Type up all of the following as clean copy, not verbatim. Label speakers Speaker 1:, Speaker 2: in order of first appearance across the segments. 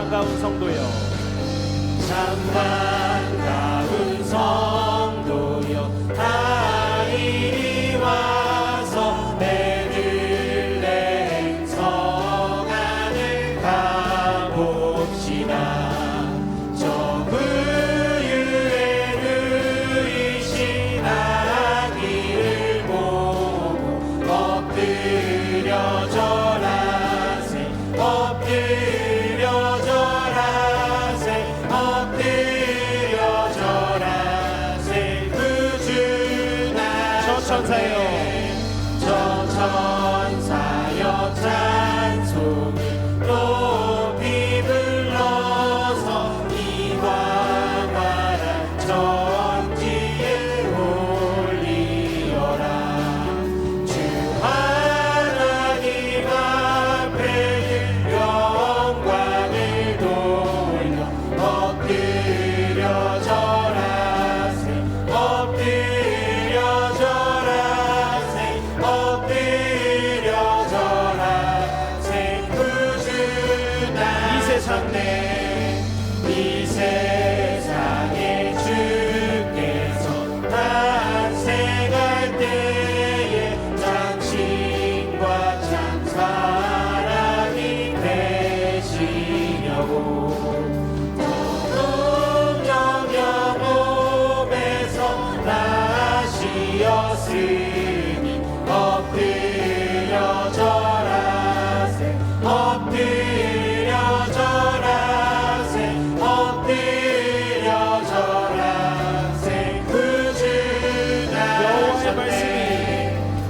Speaker 1: 반가운 성도여,
Speaker 2: 참 반가운 성도여, 다 이리 와서 베들레헴 성 안을 가봅시다. 저 부유에 누이신 아기를 보고 엎드려 절하세, 엎드려 절하세, 엎드려 절하세. 구주
Speaker 1: 저 천사여,
Speaker 2: 저 천사여 찬송을 높이 불러서 이 광활한 천지에 올리어라. 주 하나님 앞에 영광을 돌려 엎드려 절하세, 엎드려 절하세, 엎드려 절하세. 구주
Speaker 1: 이 세상
Speaker 2: 이 세상에 주께서 탄생할 때에 당신과 참 사랑이 되시려고 동정녀 몸에서 나시었으니 엎드려 절하세, 엎드려 절하세, 엎드려 절하세. 구주 나셨네.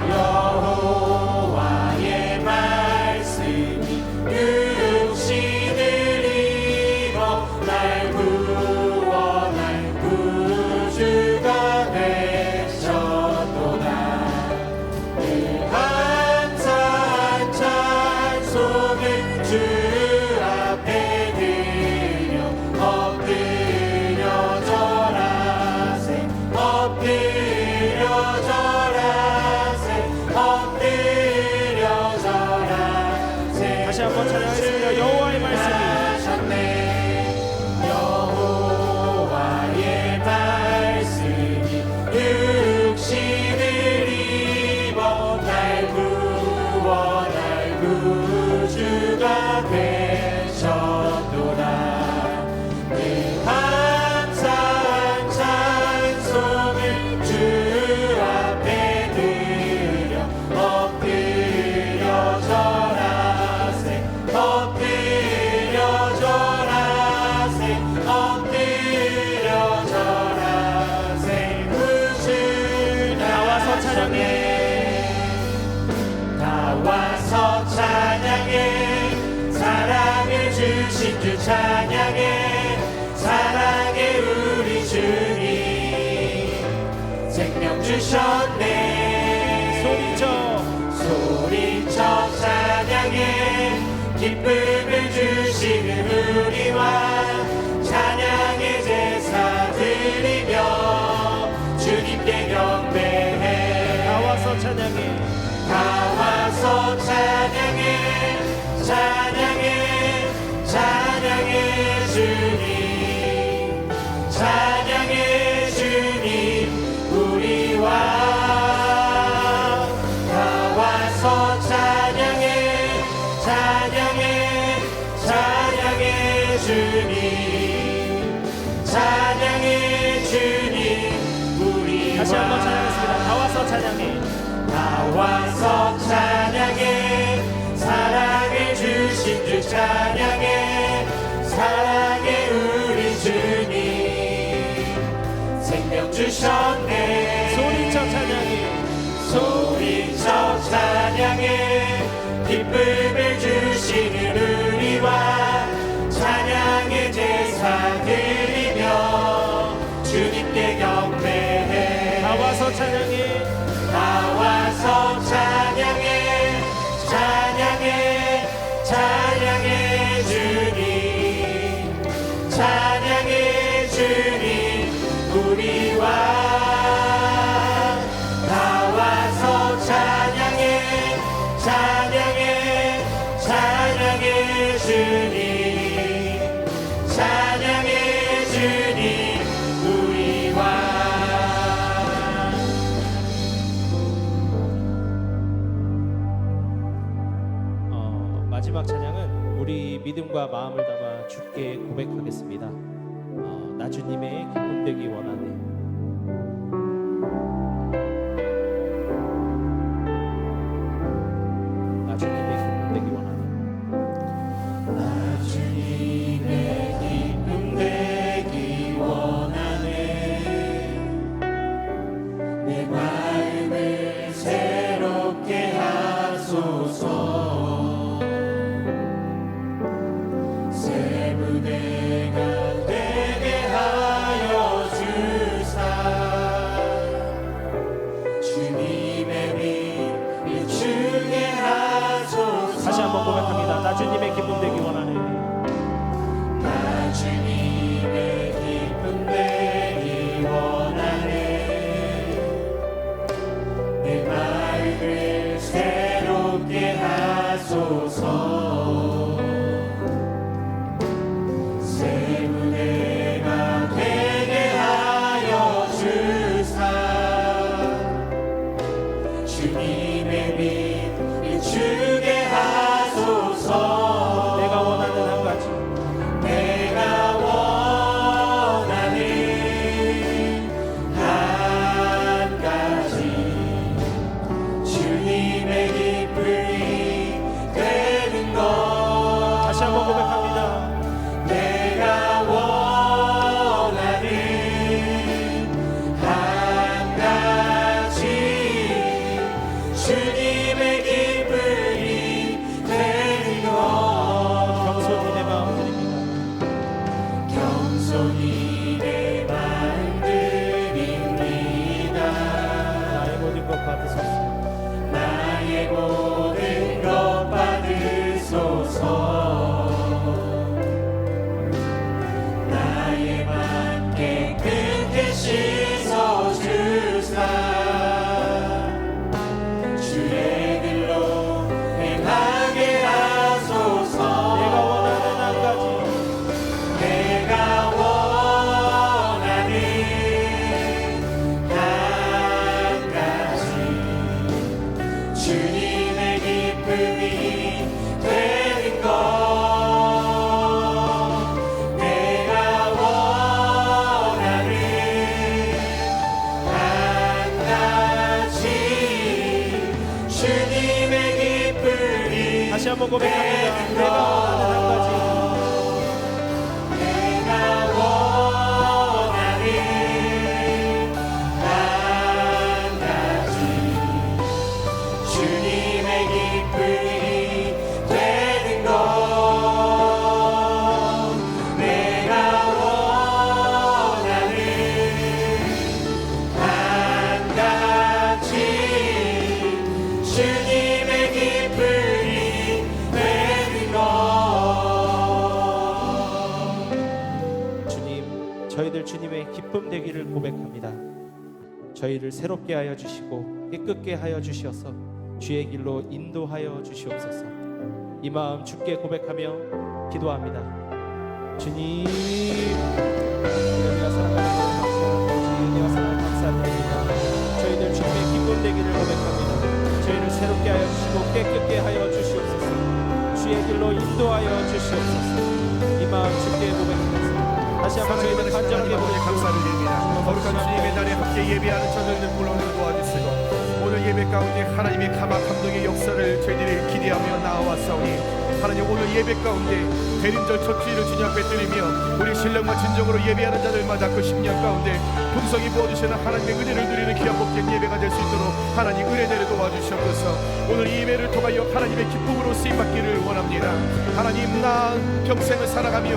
Speaker 2: 여호와의 말씀이 육신을 입어 날 구원할 구주가 되셨도다. 늘 감사한 찬송을 주 앞에 드려 엎드려 절하세, 엎드려 절하세, 엎드려 절하세.
Speaker 1: 다시 한번 찬양하겠습니다. 여호와의 말씀이
Speaker 2: 하셨네. 여호와의 말씀이 육신을 입어 날 구원할 구주가 되셨도다. 늘 감사한 찬송을 주 앞에 드려 엎드려 절하세, 엎드려 절하세, 엎드려 절하세. 구주
Speaker 1: 나와서 찬양해,
Speaker 2: 다 와서 찬양해. 사랑을 주신 주 찬양해. 사랑해 우리 주님 생명 주셨네. 소리쳐 찬양해. 기쁨을 주시는 우리와 찬양의 제사 드리며 주님께 경배해.
Speaker 1: 나와서 찬양해,
Speaker 2: 다 와서 찬양해. 찬양해, 찬양해 주님, 찬양해 주님 우리와. 다 와서 찬양해. 찬양해, 찬양해 주님, 찬양해 주님 우리와.
Speaker 1: 다시 한번 찬양하겠습니다. 나와서 찬양해,
Speaker 2: 나와서 찬양해. 사랑을 주신 주 찬양해. 사랑해 우리 주님 생명 주셨네.
Speaker 1: 소리쳐 찬양해,
Speaker 2: 소리쳐 찬양해. 기쁨을 주시는 우리와 찬양의 제사 드리며 주님께 경배해.
Speaker 1: 나와서 찬양해,
Speaker 2: 나와서 찬양해. 찬양해, 찬양해 주님, 찬양해 주님 우리와. 다 와서 찬양해. 찬양해, 찬양해 주님,
Speaker 1: 마지막 찬양은 우리 믿음과 마음을 담아 주께 고백하겠습니다. 나 주님의 기쁨 되기 원하네. 나 주님의 기쁨 되기 원하네.
Speaker 2: 나 주님의 기쁨 되기 원하네. 내 마음을 새롭게 하소서. 새 무대가 되게 하여 주사. 주님의 빛 비추게 하소서.
Speaker 1: 다시 한번 고백합니다. 나 주님의 기쁨 되기 원하네.
Speaker 2: 나 주님의 기쁨 되기 원하네. 내 마음을 새롭게 하소서. 새 무대가 되게 하여 주사. 주님의 빛 비추게 하소서.
Speaker 1: 내가 원하는 한 가지.
Speaker 2: 내가 원하는 한 가지. 주님의 기쁨이 되는 것.
Speaker 1: 다시 한번 고백합니다.
Speaker 2: 내가 원하는 한 가지. 주님의 기쁨이 되는 것.
Speaker 1: 겸손히 내 마음 드립니다.
Speaker 2: 겸손히 내 마음 드립니다.
Speaker 1: 나의 모든 것 받으소서.
Speaker 2: 나의 모든 것 받으소서. 나의 맘 깨끗게 씻어주사. 주의 길로 행하게 하소서.
Speaker 1: 내가 원하는 한 가지.
Speaker 2: 내가 원하는 한 가지. 주님의 기쁨이 되는 것. 내가 원하는 한 가지. 주님의 기쁨이
Speaker 1: 다시 한번 고백합니다. 내가 원하는 한 가지.
Speaker 2: 내가 원하는 한 가지. 주님의 기쁨이 되는 것. 내가 원하는 한 가지. 주님의 기쁨이 되는 것.
Speaker 1: 주님, 저희들 주님의 기쁨 되기를 고백합니다. 저희를 새롭게 하여 주시고 깨끗게 하여 주시어서 주의 길로 인도하여 주시옵소서. 이 마음 주께 고백하며 기도합니다. 주님, 은혜와 사랑하는 은혜와 사랑 감사드립니다. 저희들 주님의 기쁨 되기를 고백합니다. 저희를 새롭게 하여 주시고 깨끗게 하여 주시옵소서. 주의 길로 인도하여 주시옵소서. 이 마음 주께 고백합니다. 다시 한번 저희들 간절하게
Speaker 3: 감사를 드립니다. 거룩한 주님의 날에 함께 예배하는 저들을 불러내 도와주시고 오늘 예배 가운데 하나님의 감화 감동의 역사를 저희들이 기대하며 나아왔사오니 하나님 오늘 예배 가운데 대림절 첫 주일을 주님 앞에 드리며 우리 신령과 진정으로 예배하는 자들마다 그 10년 가운데 풍성히 부어주시는 하나님의 은혜를 누리는 귀한 복된 예배가 될 수 있도록 하나님 은혜 내려 도와주시옵소서. 오늘 이 예배를 통하여 하나님의 기쁨으로 쓰임받기를 원합니다. 하나님 나 평생을 살아가며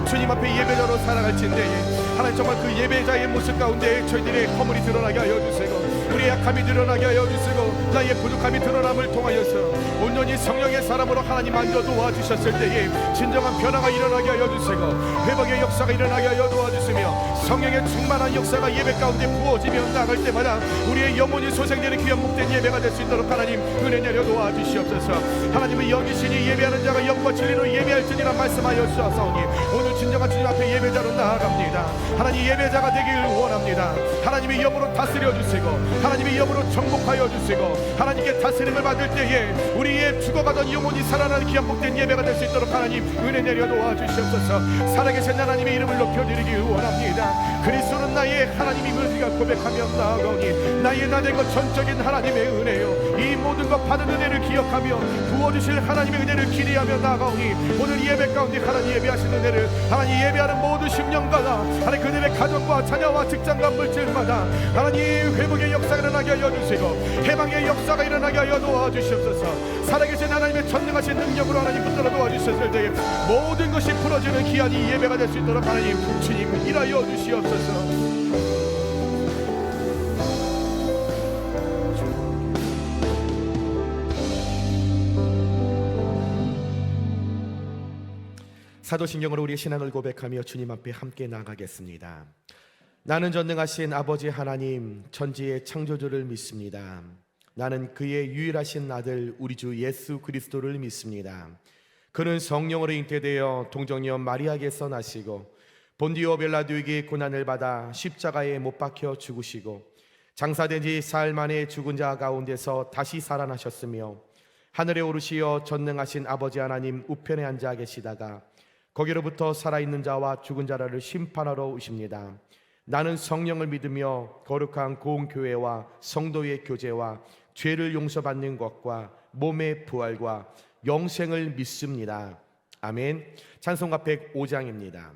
Speaker 3: 주님 앞에 예배자로 살아갈진데 하나님 정말 그 예배자의 모습 가운데 저희들의 허물이 드러나게 하여 주시고 우리의 약함이 드러나게 하여 주시고 나의 부족함이 드러남을 통하여서 온전히 성령의 사람으로 하나님 앉아 도와주셨을 때에 진정한 변화가 일어나게 하여 주시고 회복의 역사가 일어나게 하여 도와주시며 성령의 충만한 역사가 예배 가운데 부어지며 나갈 때마다 우리의 영혼이 소생되는 귀한 복된 예배가 될 수 있도록 하나님 은혜 내려 도와주시옵소서. 하나님의 영이시니 예배하는 자가 영과 진리로 예배할지니라 말씀하여 주셨사오니 오늘 진정한 주님 앞에 예배자로 나아갑니다. 하나님 예배자가 되기를 원합니다. 하나님의 영으로 다스려 주시고 하나님의 영으로 정복하여 주시고 하나님께 다스림을 받을 때에 우리의 죽어가던 영혼이 살아나는 귀한 복된 예배가 될 수 있도록 하나님 은혜 내려 도와주시옵소서. 살아계신 하나님의 이름을 높여드리기 원합니다. 그리스도는 나의 하나님임을 우리가 고백하며 나아가오니 나의 나된 것 전적인 하나님의 은혜요, 이 모든 것 받은 은혜를 기억하며 부어주실 하나님의 은혜를 기대하며 나아가오니 오늘 이 예배 가운데 하나님 예배하신 은혜를 하나님 예배하는 모든 심령마다 하나님 그들의 가정과 자녀와 직장과 물질마다 하나님 회복의 역사가 일어나게 하여 주시고 해방의 역사가 일어나게 하여 도와주시옵소서. 살아계신 하나님의 전능하신 능력으로 하나님 붙들어 도와주셨을 때에 모든 것이 풀어지는 귀한 이 예배가 될 수 있도록 하나님 주님 일하여 주시옵소서. 사도신경으로 우리의 신앙을 고백하며 주님 앞에 함께 나가겠습니다. 나는 전능하신 아버지 하나님 천지의 창조주를 믿습니다. 나는 그의 유일하신 아들 우리 주 예수 그리스도를 믿습니다. 그는 성령으로 잉태되어 동정녀 마리아에게서 나시고 본디오 빌라도에게 고난을 받아 십자가에 못 박혀 죽으시고 장사된 지 사흘 만에 죽은 자 가운데서 다시 살아나셨으며 하늘에 오르시어 전능하신 아버지 하나님 우편에 앉아 계시다가 거기로부터 살아있는 자와 죽은 자를 심판하러 오십니다. 나는 성령을 믿으며 거룩한 공교회와 성도의 교제와 죄를 용서받는 것과 몸의 부활과 영생을 믿습니다. 아멘. 찬송가 105장입니다.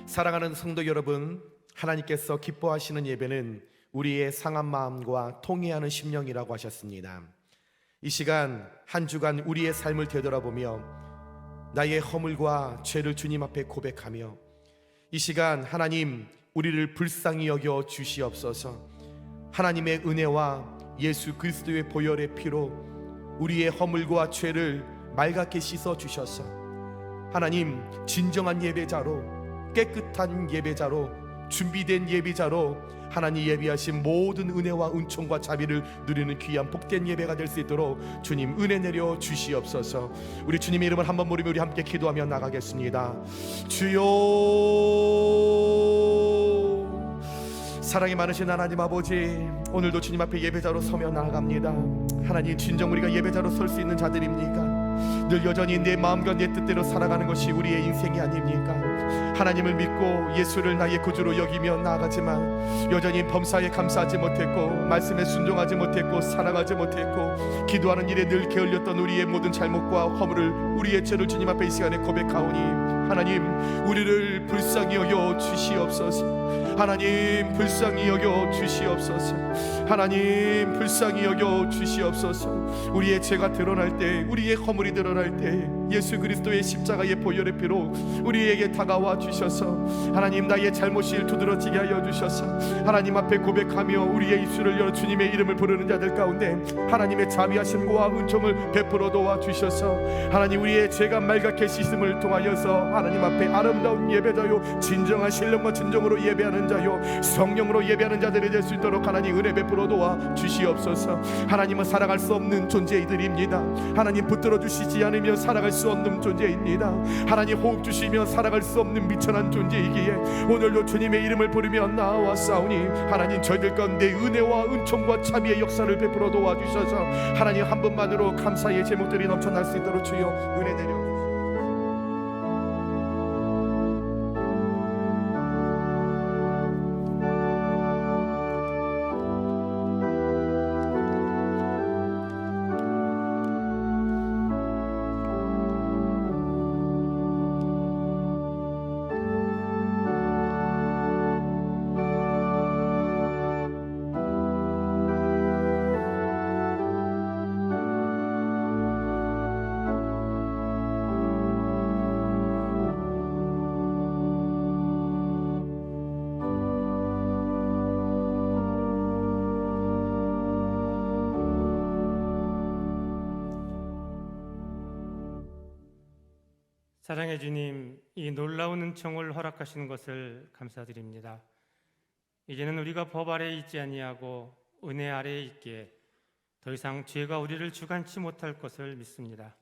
Speaker 3: 사랑하는 성도 여러분, 하나님께서 기뻐하시는 예배는 우리의 상한 마음과 통회하는 심령이라고 하셨습니다. 이 시간 한 주간 우리의 삶을 되돌아보며 나의 허물과 죄를 주님 앞에 고백하며 이 시간 하나님 우리를 불쌍히 여겨 주시옵소서. 하나님의 은혜와 예수 그리스도의 보혈의 피로 우리의 허물과 죄를 맑게 씻어 주셔서 하나님 진정한 예배자로, 깨끗한 예배자로, 준비된 예배자로 하나님 예비하신 모든 은혜와 은총과 자비를 누리는 귀한 복된 예배가 될 수 있도록 주님 은혜 내려 주시옵소서. 우리 주님의 이름을 한번 부르며 우리 함께 기도하며 나가겠습니다. 주여, 사랑이 많으신 하나님 아버지, 오늘도 주님 앞에 예배자로 서며 나아갑니다. 하나님 진정 우리가 예배자로 설 수 있는 자들입니까? 늘 여전히 내 마음과 내 뜻대로 살아가는 것이 우리의 인생이 아닙니까? 하나님을 믿고 예수를 나의 구주로 여기며 나아가지만 여전히 범사에 감사하지 못했고 말씀에 순종하지 못했고 살아가지 못했고 기도하는 일에 늘 게을렸던 우리의 모든 잘못과 허물을 우리의 죄를 주님 앞에 이 시간에 고백하오니 하나님 우리를 불쌍히 여겨 주시옵소서. 하나님 불쌍히 여겨 주시옵소서. 하나님 불쌍히 여겨 주시옵소서. 우리의 죄가 드러날 때 우리의 허물이 드러날 때 예수 그리스도의 십자가의 보혈의 피로 우리에게 다가와 주셔서 하나님 나의 잘못이 두드러지게 하여 주셔서 하나님 앞에 고백하며 우리의 입술을 열어 주님의 이름을 부르는 자들 가운데 하나님의 자비하심과 은총을 베풀어 도와 주셔서 하나님 우리의 죄가 말갛게 씻음을 통하여서 하나님 앞에 아름다운 예배자요 진정한 신령과 진정으로 예배하는 자요 성령으로 예배하는 자들이 될 수 있도록 하나님 은혜 베풀어 도와 주시옵소서. 하나님은 살아갈 수 없는 존재이들입니다. 하나님 붙들어 주시지 않으면 살아갈 수 없는 존재입니다. 하나님 호흡 주시며 살아갈 수 없는 미천한 존재이기에 오늘도 주님의 이름을 부르며 나와싸우니 하나님 저희들 가운데 은혜와 은총과 참의의 역사를 베풀어 도와주셔서 하나님 한 분만으로 감사의 제목들이 넘쳐날 수 있도록 주여 은혜 내려
Speaker 4: 사랑의 주님, 이 놀라운 은총을 허락하시는 것을 감사드립니다. 이제는 우리가 법 아래에 있지 아니하고 은혜 아래에 있기에 더 이상 죄가 우리를 주관치 못할 것을 믿습니다.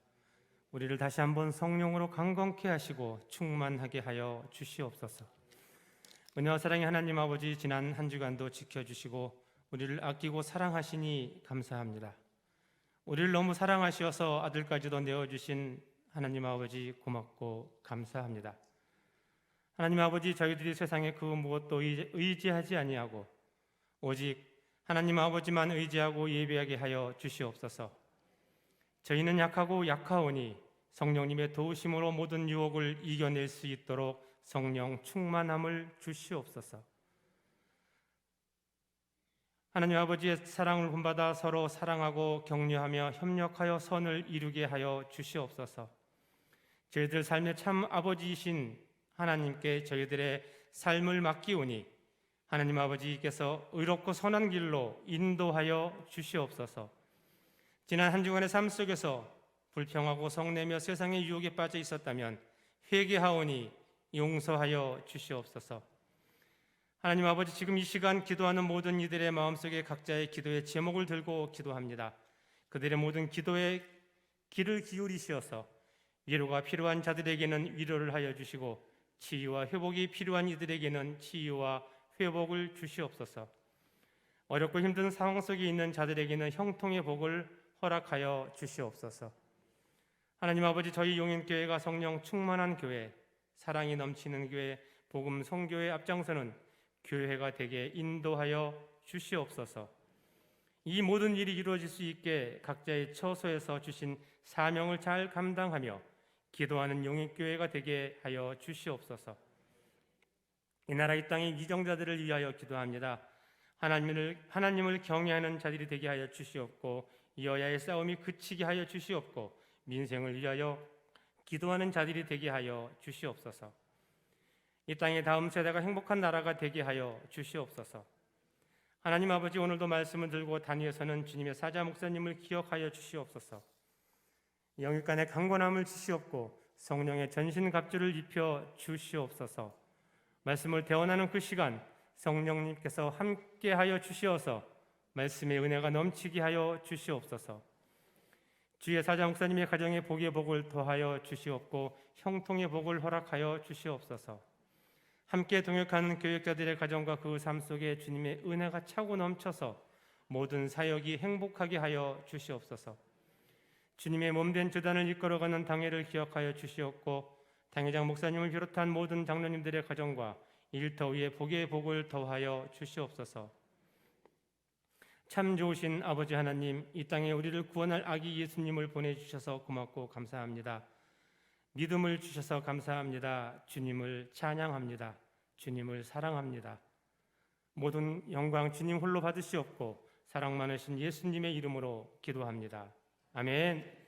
Speaker 4: 우리를 다시 한번 성령으로 강건케 하시고 충만하게 하여 주시옵소서. 은혜와 사랑의 하나님 아버지, 지난 한 주간도 지켜주시고 우리를 아끼고 사랑하시니 감사합니다. 우리를 너무 사랑하셔서 아들까지도 내어주신 하나님 아버지 고맙고 감사합니다. 하나님 아버지, 저희들이 세상에 그 무엇도 의지하지 아니하고 오직 하나님 아버지만 의지하고 예배하게 하여 주시옵소서. 저희는 약하고 약하오니 성령님의 도우심으로 모든 유혹을 이겨낼 수 있도록 성령 충만함을 주시옵소서. 하나님 아버지의 사랑을 본받아 서로 사랑하고 격려하며 협력하여 선을 이루게 하여 주시옵소서. 저희들 삶의 참 아버지이신 하나님께 저희들의 삶을 맡기오니 하나님 아버지께서 의롭고 선한 길로 인도하여 주시옵소서. 지난 한 주간의 삶 속에서 불평하고 성내며 세상의 유혹에 빠져 있었다면 회개하오니 용서하여 주시옵소서. 하나님 아버지, 지금 이 시간 기도하는 모든 이들의 마음속에 각자의 기도의 제목을 들고 기도합니다. 그들의 모든 기도에 귀를 기울이시어서 위로가 필요한 자들에게는 위로를 하여 주시고 치유와 회복이 필요한 이들에게는 치유와 회복을 주시옵소서. 어렵고 힘든 상황 속에 있는 자들에게는 형통의 복을 허락하여 주시옵소서. 하나님 아버지, 저희 용인교회가 성령 충만한 교회, 사랑이 넘치는 교회, 복음 선교의 앞장서는 교회가 되게 인도하여 주시옵소서. 이 모든 일이 이루어질 수 있게 각자의 처소에서 주신 사명을 잘 감당하며 기도하는 용인교회가 되게 하여 주시옵소서. 이 나라 이 땅의 이정자들을 위하여 기도합니다. 하나님을 경외하는 자들이 되게 하여 주시옵고 여야의 싸움이 그치게 하여 주시옵고 민생을 위하여 기도하는 자들이 되게 하여 주시옵소서. 이 땅의 다음 세대가 행복한 나라가 되게 하여 주시옵소서. 하나님 아버지, 오늘도 말씀을 들고 다니엘서는 주님의 사자 목사님을 기억하여 주시옵소서. 영육간의 강건함을 주시옵고 성령의 전신갑주를 입혀 주시옵소서. 말씀을 대언하는 그 시간 성령님께서 함께하여 주시어서 말씀의 은혜가 넘치게 하여 주시옵소서. 주의 사자 목사님의 가정에 복의 복을 더하여 주시옵고 형통의 복을 허락하여 주시옵소서. 함께 동역하는 교역자들의 가정과 그 삶 속에 주님의 은혜가 차고 넘쳐서 모든 사역이 행복하게 하여 주시옵소서. 주님의 몸된 제단을 이끌어가는 당회를 기억하여 주시옵고 당회장 목사님을 비롯한 모든 장로님들의 가정과 일터 위에 복의 복을 더하여 주시옵소서. 참 좋으신 아버지 하나님, 이 땅에 우리를 구원할 아기 예수님을 보내주셔서 고맙고 감사합니다. 믿음을 주셔서 감사합니다. 주님을 찬양합니다. 주님을 사랑합니다. 모든 영광 주님 홀로 받으시옵고 사랑 많으신 예수님의 이름으로 기도합니다. 아멘.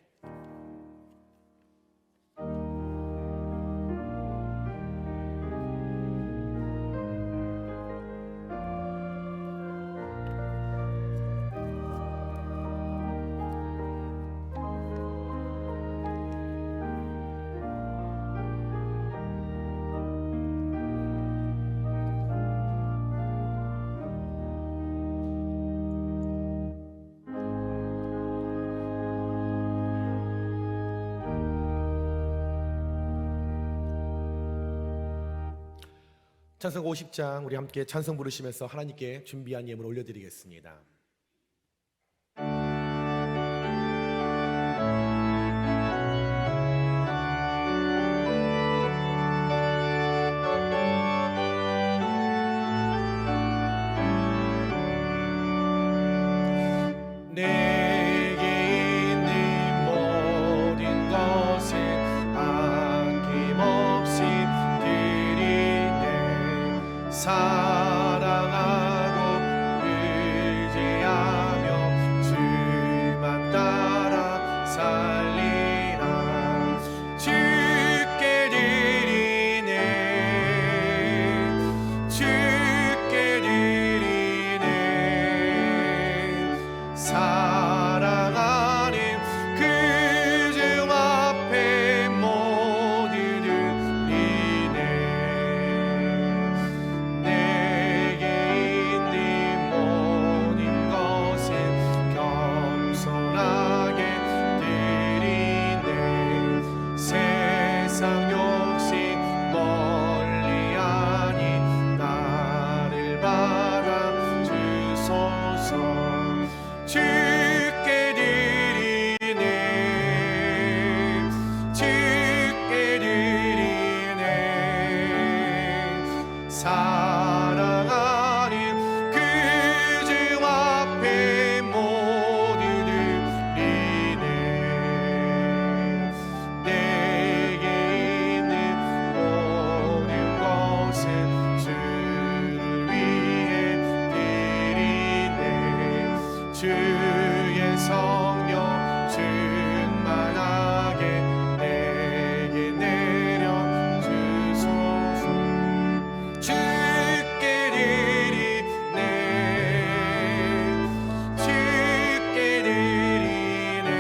Speaker 5: 찬송 50장 우리 함께 찬송 부르시면서 하나님께 준비한 예물 올려드리겠습니다.
Speaker 3: 내게 있는 모든 것을 아낌없이 드리네. 사랑하고 의지하며 주만 따라 살리라. 주께 드리네. 주께 드리네. 사랑하는 그 주 앞에 모두 드리네. 내게 있는 모든 것은 겸손하게 드리네. 세상 욕심 멀리하니 나를 받아 주소서. 주께 드리네. 주께 드리네. 사랑하는 그 주 앞에 모두 드리네. 내게 있는 모든 것은 주를 위해 드리네. 주의 성령 충만하게 내게 내려 주소서. 주께 드리네. 주께 드리네.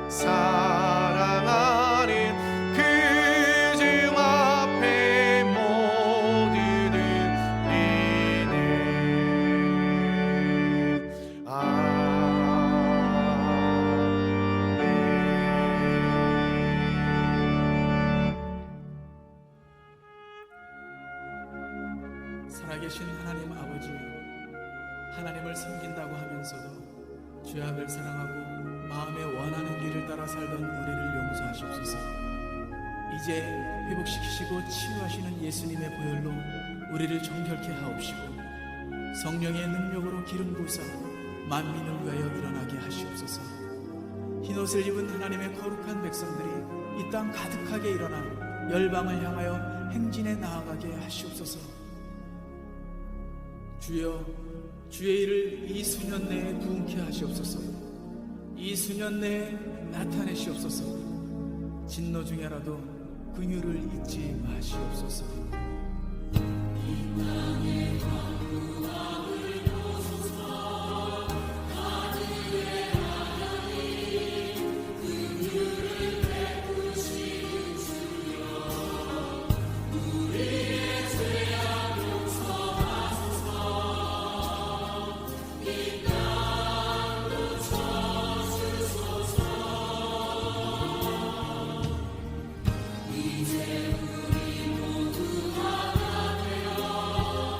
Speaker 3: 사랑하는 그 주 앞에 모두 드리네.
Speaker 6: 살아계신 하나님 아버지, 하나님을 섬긴다고 하면서도 죄악을 사랑하고 마음에 원하는 길을 따라 살던 우리를 용서하시옵소서. 이제 회복시키시고 치유하시는 예수님의 보혈로 우리를 정결케 하옵시고 성령의 능력으로 기름 부으사 만민을 위하여 일어나게 하시옵소서. 흰옷을 입은 하나님의 거룩한 백성들이 이 땅 가득하게 일어나 열방을 향하여 행진에 나아가게 하시옵소서. 주여, 주의 일을 이 수년 내에 부응케 하시옵소서. 이 수년 내에 나타내시옵소서. 진노 중에라도 긍휼을 잊지 마시옵소서.
Speaker 2: 이제 우리 모두 하나 되어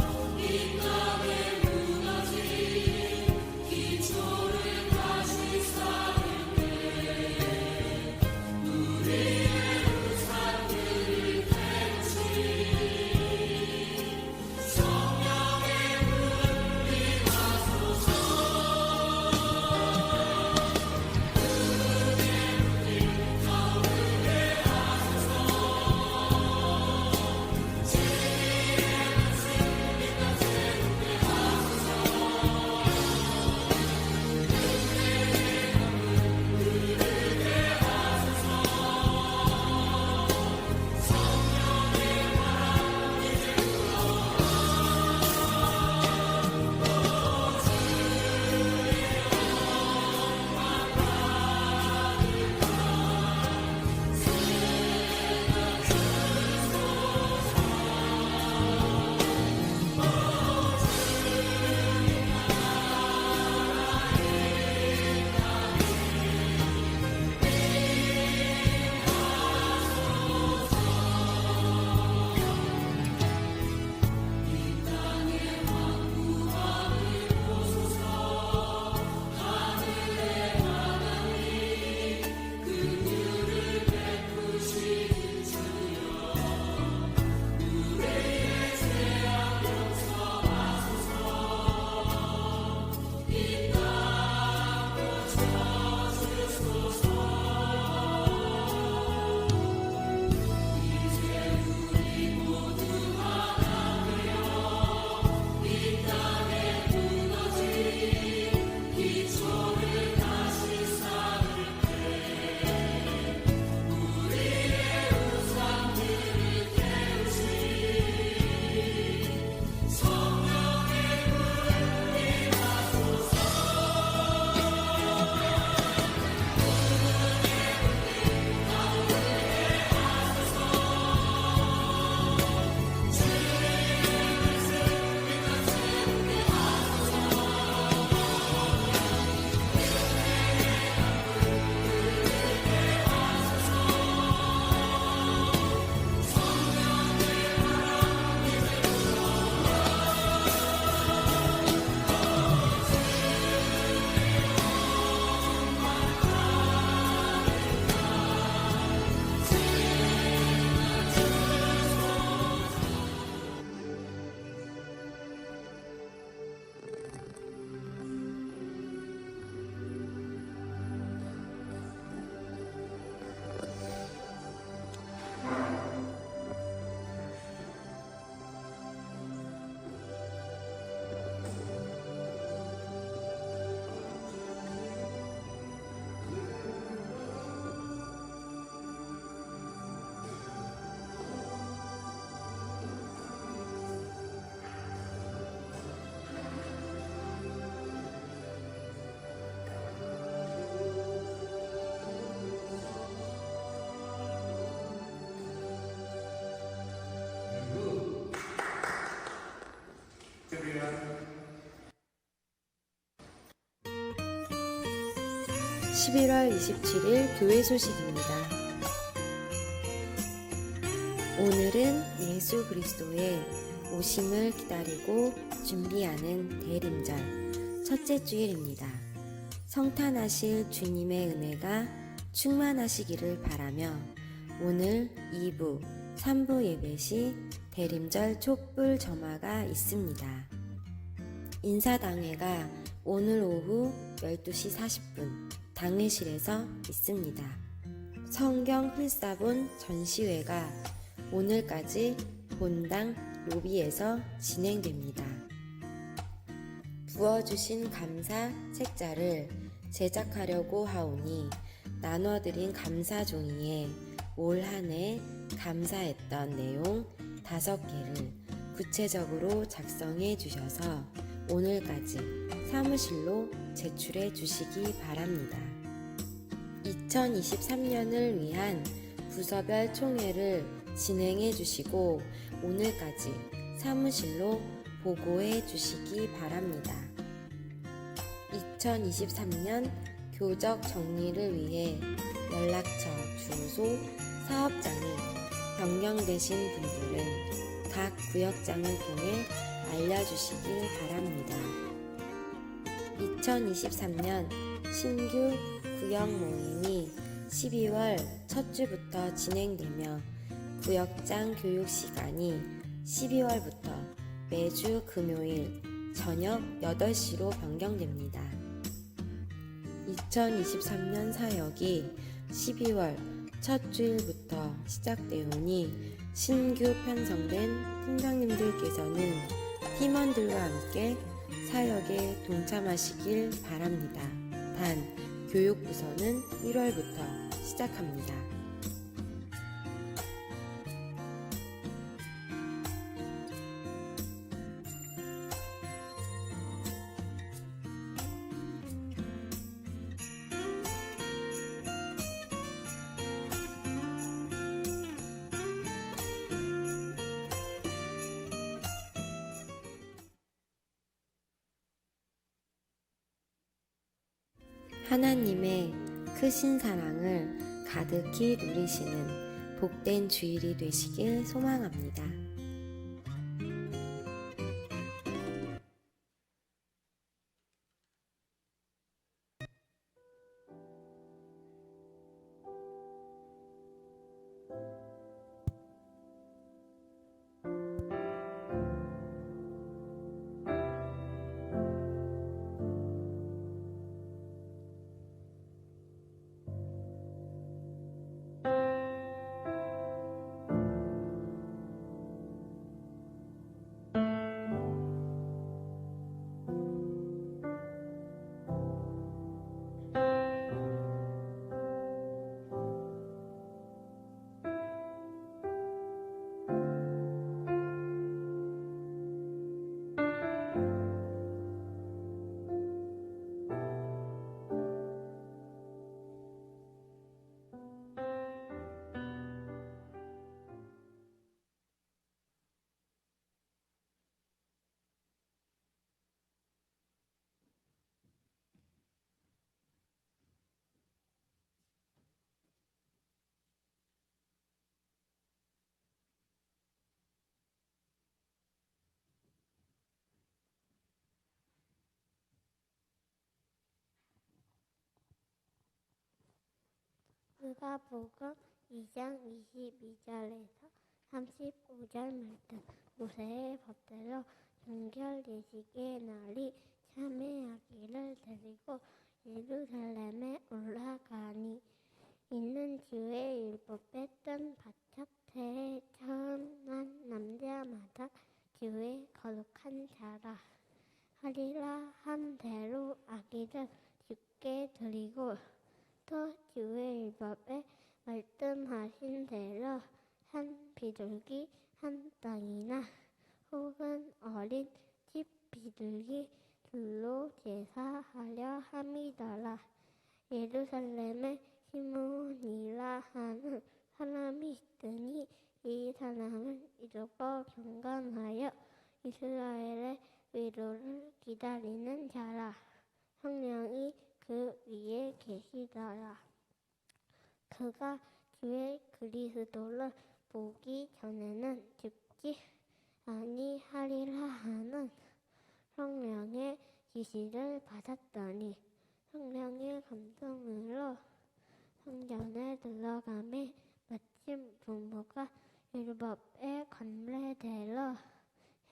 Speaker 7: 11월 27일 교회 소식입니다. 오늘은 예수 그리스도의 오심을 기다리고 준비하는 대림절 첫째 주일입니다. 성탄하실 주님의 은혜가 충만하시기를 바라며 오늘 2부, 3부 예배 시 대림절 촛불 점화가 있습니다. 인사당회가 오늘 오후 12시 40분 당회실에서 있습니다. 성경 필사본 전시회가 오늘까지 본당 로비에서 진행됩니다. 부어주신 감사 책자를 제작하려고 하오니 나눠드린 감사 종이에 올 한 해 감사했던 내용 5개를 구체적으로 작성해 주셔서 오늘까지 사무실로 제출해 주시기 바랍니다. 2023년을 위한 부서별 총회를 진행해 주시고 오늘까지 사무실로 보고해 주시기 바랍니다. 2023년 교적 정리를 위해 연락처, 주소, 사업장이 변경되신 분들은 각 구역장을 통해 알려주시길 바랍니다. 2023년 신규 구역 모임이 12월 첫 주부터 진행되며 구역장 교육 시간이 12월부터 매주 금요일 저녁 8시로 변경됩니다. 2023년 사역이 12월 첫 주일부터 시작되오니 신규 편성된 팀장님들께서는 팀원들과 함께 사역에 동참하시길 바랍니다. 단, 교육부서는 1월부터 시작합니다. 하나님의 크신 사랑을 가득히 누리시는 복된 주일이 되시길 소망합니다.
Speaker 8: 누가복음 2장 22절에서 35절 말씀. 모세의 법대로 정결 예식의 날이 참회하기를 드리고 예루살렘에 올라가니 이는 주의 율법에 뜬 바짝새에 태어난 남자마다 주의 거룩한 자라 하리라 한 대로 아기를 주께 드리고 또 주의 율법에 말씀하신 대로 한 비둘기 한 땅이나 혹은 어린 집 비둘기 둘로 제사하려 함이더라. 예루살렘에 시몬이라 하는 사람이 있더니 이 사람은 이르고 경건하여 이스라엘의 위로를 기다리는 자라. 성령이 그 위에 계시더라. 그가 주의 그리스도를 보기 전에는 죽지 아니하리라 하는 성령의 지시를 받았더니 성령의 감동으로 성전에 들어가매 마침 부모가 율법의 관례대로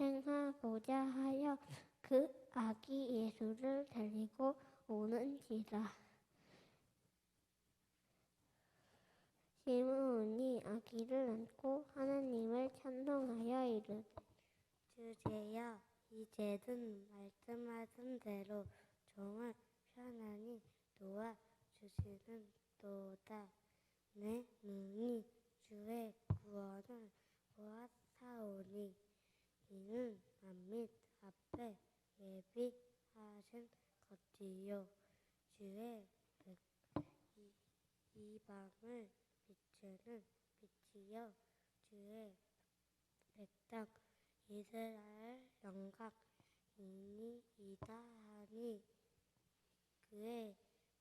Speaker 8: 행하고자 하여 그 아기 예수를 데리고 오는지라. 시므온이 아기를 안고 하나님을 찬송하여 이르되 주제여 이제는 말씀하신 대로 종을 편안히 도와 주시는 도다. 내 눈이 주의 구원을 보았사오니 이는 만민 앞에 예비하신 것이요 주의 이방을 비추는 빛이요 주의 백성 이스라엘 영광이니이다 하니 그의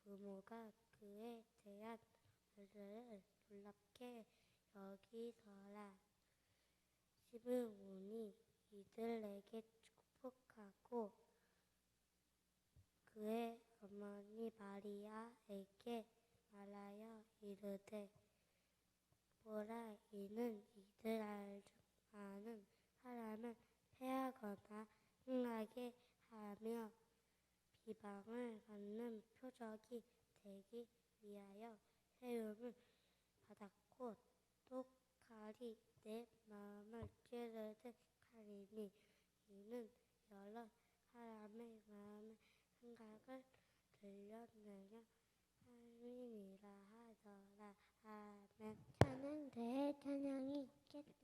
Speaker 8: 부모가 그에 대한 말을 놀랍게 여기더라. 시므온이 이들에게 축복하고 그의 어머니 마리아에게 말하여 이르되 보라 이는 이스라엘 중 많은 사람을 패하거나 흥하게 하며 비방을 받는 표적이 되기 위하여 세움을 받았고 또 칼이 내 마음을 찌르듯 칼이니 이는 여러 사람의 마음의 생각을 들려내려 함이니라 하더라. 아멘. 찬양대의 찬양이 있겠습니다.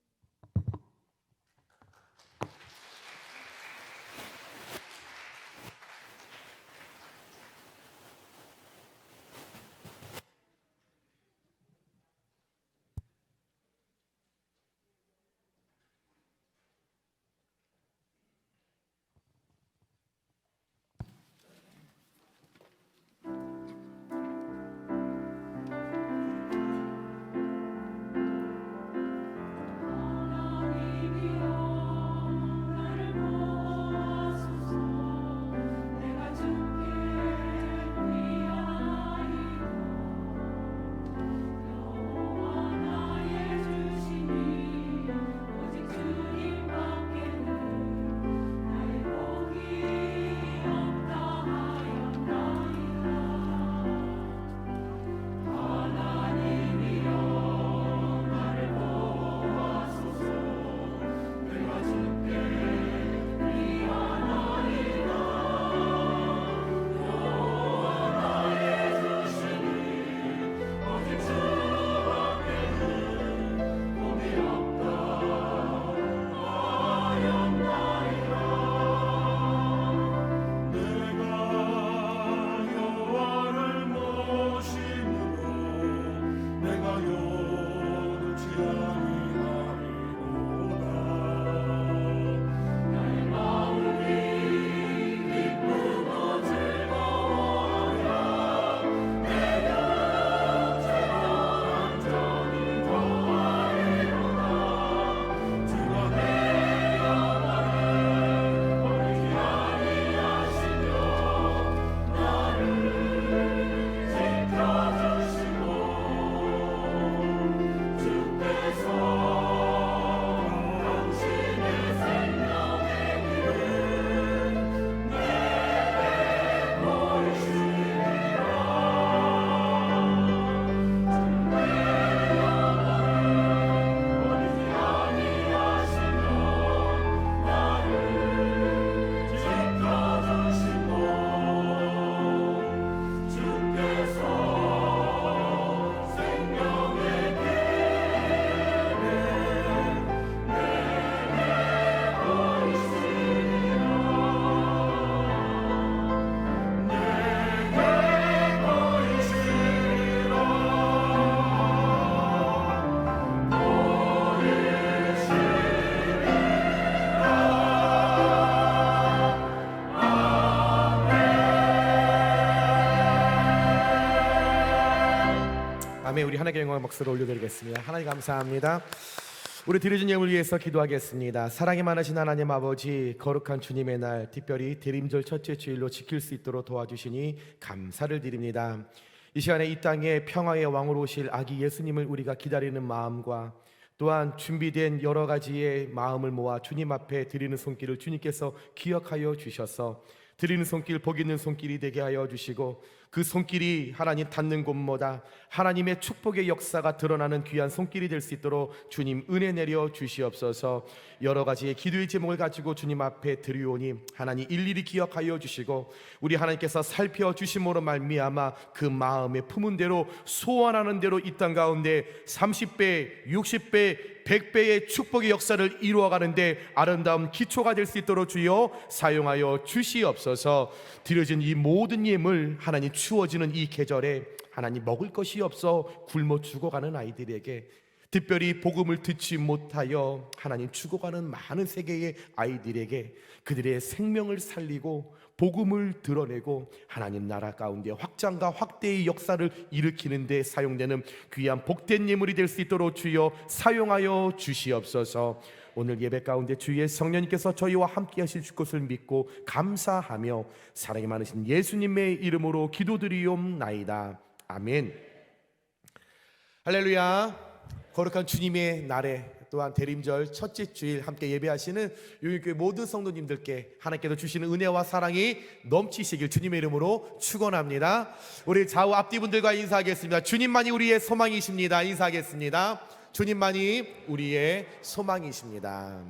Speaker 5: 아멘. 우리 하나님께 영광의 박수를 올려드리겠습니다. 하나님 감사합니다. 우리 드려진 예물을 위해서 기도하겠습니다. 사랑이 많으신 하나님 아버지, 거룩한 주님의 날, 특별히 대림절 첫째 주일로 지킬 수 있도록 도와주시니 감사를 드립니다. 이 시간에 이 땅에 평화의 왕으로 오실 아기 예수님을 우리가 기다리는 마음과 또한 준비된 여러 가지의 마음을 모아 주님 앞에 드리는 손길을 주님께서 기억하여 주셔서 드리는 손길 복 있는 손길이 되게 하여 주시고, 그 손길이 하나님 닿는 곳마다 하나님의 축복의 역사가 드러나는 귀한 손길이 될 수 있도록 주님 은혜 내려 주시옵소서. 여러 가지의 기도의 제목을 가지고 주님 앞에 드리오니 하나님 일일이 기억하여 주시고, 우리 하나님께서 살펴주심으로 말미암아 그 마음에 품은 대로 소원하는 대로 이 땅 가운데 30배, 60배, 100배의 축복의 역사를 이루어가는데 아름다운 기초가 될 수 있도록 주여 사용하여 주시옵소서. 드려진 이 모든 예물 하나님 추워지는 이 계절에 하나님 먹을 것이 없어 굶어 죽어가는 아이들에게, 특별히 복음을 듣지 못하여 하나님 죽어가는 많은 세계의 아이들에게 그들의 생명을 살리고 복음을 드러내고 하나님 나라 가운데 확장과 확대의 역사를 일으키는 데 사용되는 귀한 복된 예물이 될 수 있도록 주여 사용하여 주시옵소서. 오늘 예배 가운데 주의 성령님께서 저희와 함께 하실 것을 믿고 감사하며 사랑이 많으신 예수님의 이름으로 기도드리옵나이다. 아멘. 할렐루야. 거룩한 주님의 날에 또한 대림절 첫째 주일 함께 예배하시는 용인교회 모든 성도님들께 하나님께서 주시는 은혜와 사랑이 넘치시길 주님의 이름으로 축원합니다. 우리 좌우 앞뒤분들과 인사하겠습니다. 주님만이 우리의 소망이십니다. 인사하겠습니다. 주님만이 우리의 소망이십니다.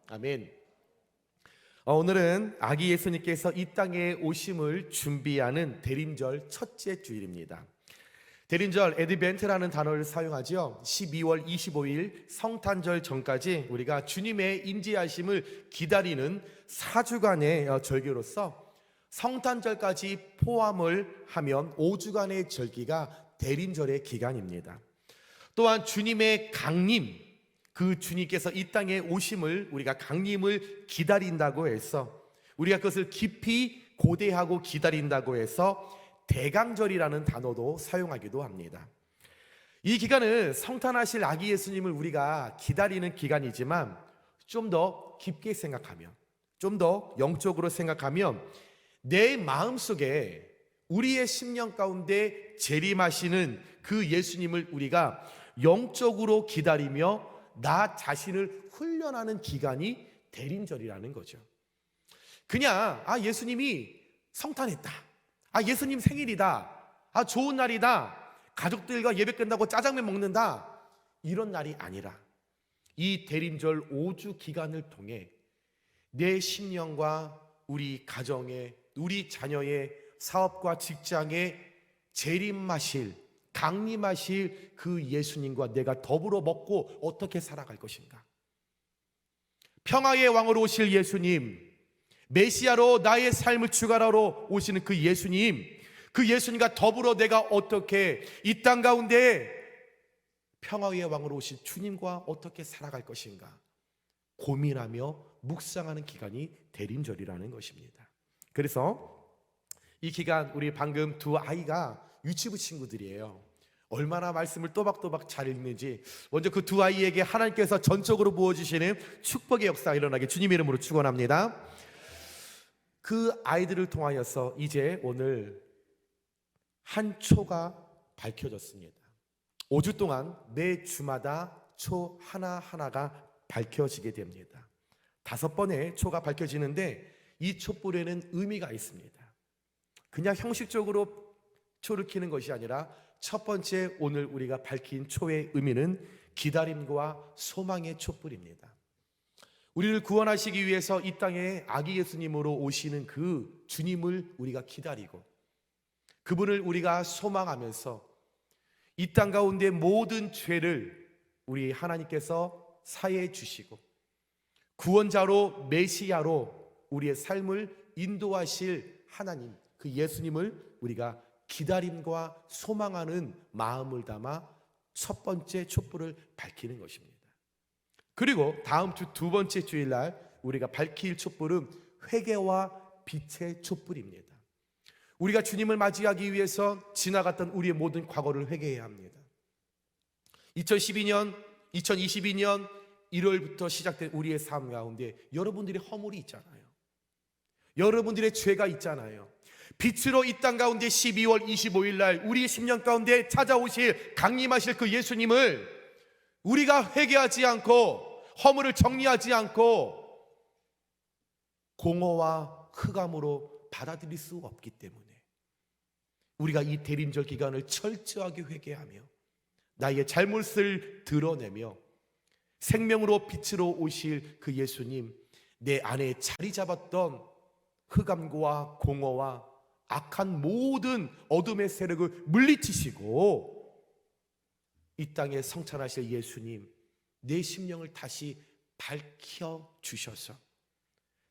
Speaker 5: 아멘. 오늘은 아기 예수님께서 이 땅에 오심을 준비하는 대림절 첫째 주일입니다. 대림절 에드벤트라는 단어를 사용하죠. 12월 25일 성탄절 전까지 우리가 주님의 임재하심을 기다리는 4주간의 절기로서 성탄절까지 포함을 하면 5주간의 절기가 대림절의 기간입니다. 또한 주님의 강림, 그 주님께서 이 땅에 오심을 우리가 강림을 기다린다고 해서 우리가 그것을 깊이 고대하고 기다린다고 해서 대강절이라는 단어도 사용하기도 합니다. 이 기간은 성탄하실 아기 예수님을 우리가 기다리는 기간이지만 좀 더 깊게 생각하면, 좀 더 영적으로 생각하면 내 마음속에 우리의 심령 가운데 재림하시는 그 예수님을 우리가 영적으로 기다리며 나 자신을 훈련하는 기간이 대림절이라는 거죠. 그냥 예수님이 성탄했다, 예수님 생일이다, 좋은 날이다, 가족들과 예배 끝나고 짜장면 먹는다, 이런 날이 아니라 이 대림절 5주 기간을 통해 내 심령과 우리 가정의, 우리 자녀의 사업과 직장에 재림하실, 강림하실 그 예수님과 내가 더불어 먹고 어떻게 살아갈 것인가. 평화의 왕으로 오실 예수님, 메시아로 나의 삶을 주관하러 오시는 그 예수님, 그 예수님과 더불어 내가 어떻게 이 땅 가운데 평화의 왕으로 오신 주님과 어떻게 살아갈 것인가 고민하며 묵상하는 기간이 대림절이라는 것입니다. 그래서 이 기간 우리 방금 두 아이가 유치부 친구들이에요. 얼마나 말씀을 또박또박 잘 읽는지 먼저 그 두 아이에게 하나님께서 전적으로 부어주시는 축복의 역사가 일어나게 주님의 이름으로 축원합니다. 그 아이들을 통하여서 이제 오늘 한 초가 밝혀졌습니다. 5주 동안 매 주마다 초 하나하나가 밝혀지게 됩니다. 5번의 초가 밝혀지는데 이 촛불에는 의미가 있습니다. 그냥 형식적으로 초를 켜는 것이 아니라 첫 번째 오늘 우리가 밝힌 초의 의미는 기다림과 소망의 촛불입니다. 우리를 구원하시기 위해서 이 땅에 아기 예수님으로 오시는 그 주님을 우리가 기다리고 그분을 우리가 소망하면서 이 땅 가운데 모든 죄를 우리 하나님께서 사해 주시고 구원자로 메시아로 우리의 삶을 인도하실 하나님, 그 예수님을 우리가 기다림과 소망하는 마음을 담아 첫 번째 촛불을 밝히는 것입니다. 그리고 다음 주 두 번째 주일날 우리가 밝힐 촛불은 회개와 빛의 촛불입니다. 우리가 주님을 맞이하기 위해서 지나갔던 우리의 모든 과거를 회개해야 합니다. 2022년 1월부터 시작된 우리의 삶 가운데 여러분들의 허물이 있잖아요. 여러분들의 죄가 있잖아요. 빛으로 이 땅 가운데 12월 25일 날 우리의 10년 가운데 찾아오실 강림하실 그 예수님을 우리가 회개하지 않고 허물을 정리하지 않고 공허와 흑암으로 받아들일 수 없기 때문에 우리가 이 대림절 기간을 철저하게 회개하며 나의 잘못을 드러내며 생명으로 빛으로 오실 그 예수님, 내 안에 자리 잡았던 흑암과 공허와 악한 모든 어둠의 세력을 물리치시고 이 땅에 성찬하실 예수님, 내 심령을 다시 밝혀주셔서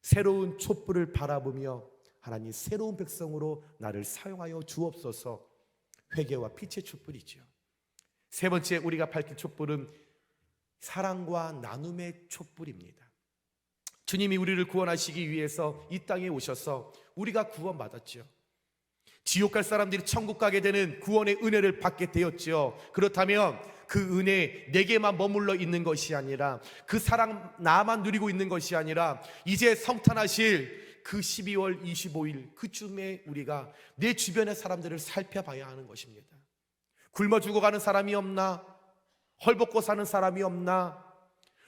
Speaker 5: 새로운 촛불을 바라보며 하나님 새로운 백성으로 나를 사용하여 주옵소서. 회개와 빛의 촛불이죠. 세 번째 우리가 밝힐 촛불은 사랑과 나눔의 촛불입니다. 주님이 우리를 구원하시기 위해서 이 땅에 오셔서 우리가 구원받았죠. 지옥 갈 사람들이 천국 가게 되는 구원의 은혜를 받게 되었죠. 그렇다면 그 은혜 내게만 머물러 있는 것이 아니라 그 사랑 나만 누리고 있는 것이 아니라 이제 성탄하실 그 12월 25일 그쯤에 우리가 내 주변의 사람들을 살펴봐야 하는 것입니다. 굶어 죽어가는 사람이 없나? 헐벗고 사는 사람이 없나?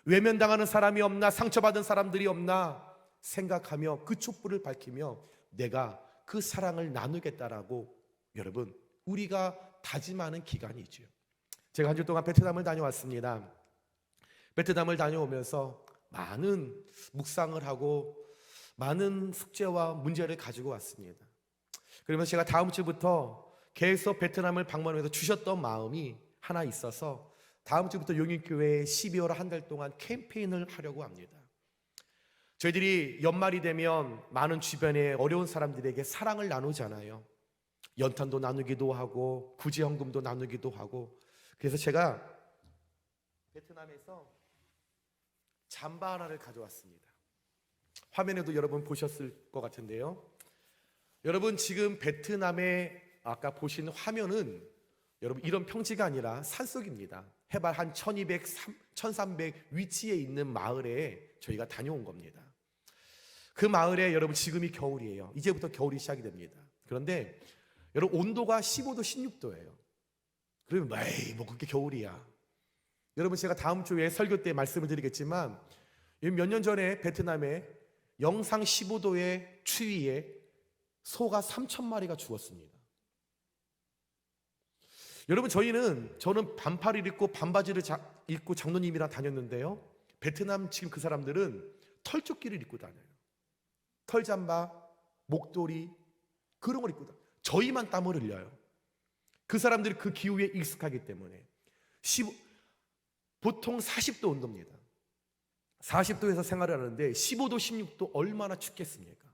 Speaker 5: 외면당하는 사람이 없나? 상처받은 사람들이 없나? 생각하며 그 촛불을 밝히며 내가 그 사랑을 나누겠다라고 여러분 우리가 다짐하는 기간이죠. 제가 한 주 동안 베트남을 다녀왔습니다. 베트남을 다녀오면서 많은 묵상을 하고 많은 숙제와 문제를 가지고 왔습니다. 그러면서 제가 다음 주부터 계속 베트남을 방문하면서 주셨던 마음이 하나 있어서 다음 주부터 용인교회에 12월 한 달 동안 캠페인을 하려고 합니다. 저희들이 연말이 되면 많은 주변에 어려운 사람들에게 사랑을 나누잖아요. 연탄도 나누기도 하고 구제헌금도 나누기도 하고. 그래서 제가 베트남에서 잠바 하나를 가져왔습니다. 화면에도 여러분 보셨을 것 같은데요. 여러분 지금 베트남의 아까 보신 화면은 여러분 이런 평지가 아니라 산속입니다. 해발 한 1200, 1300 위치에 있는 마을에 저희가 다녀온 겁니다. 그 마을에 여러분 지금이 겨울이에요. 이제부터 겨울이 시작이 됩니다. 그런데 여러분 온도가 15도, 16도예요. 그러면 에이 뭐 그렇게 겨울이야. 여러분 제가 다음 주에 설교 때 말씀을 드리겠지만 몇 년 전에 베트남에 영상 15도의 추위에 소가 3,000마리가 죽었습니다. 여러분 저는 반팔을 입고 반바지를 입고 장로님이랑 다녔는데요. 베트남 지금 그 사람들은 털조끼를 입고 다녀요. 털잠바, 목도리 그런 걸 입고 다녀요. 저희만 땀을 흘려요. 그 사람들이 그 기후에 익숙하기 때문에 보통 40도 온도입니다. 40도에서 생활을 하는데 15도, 16도 얼마나 춥겠습니까?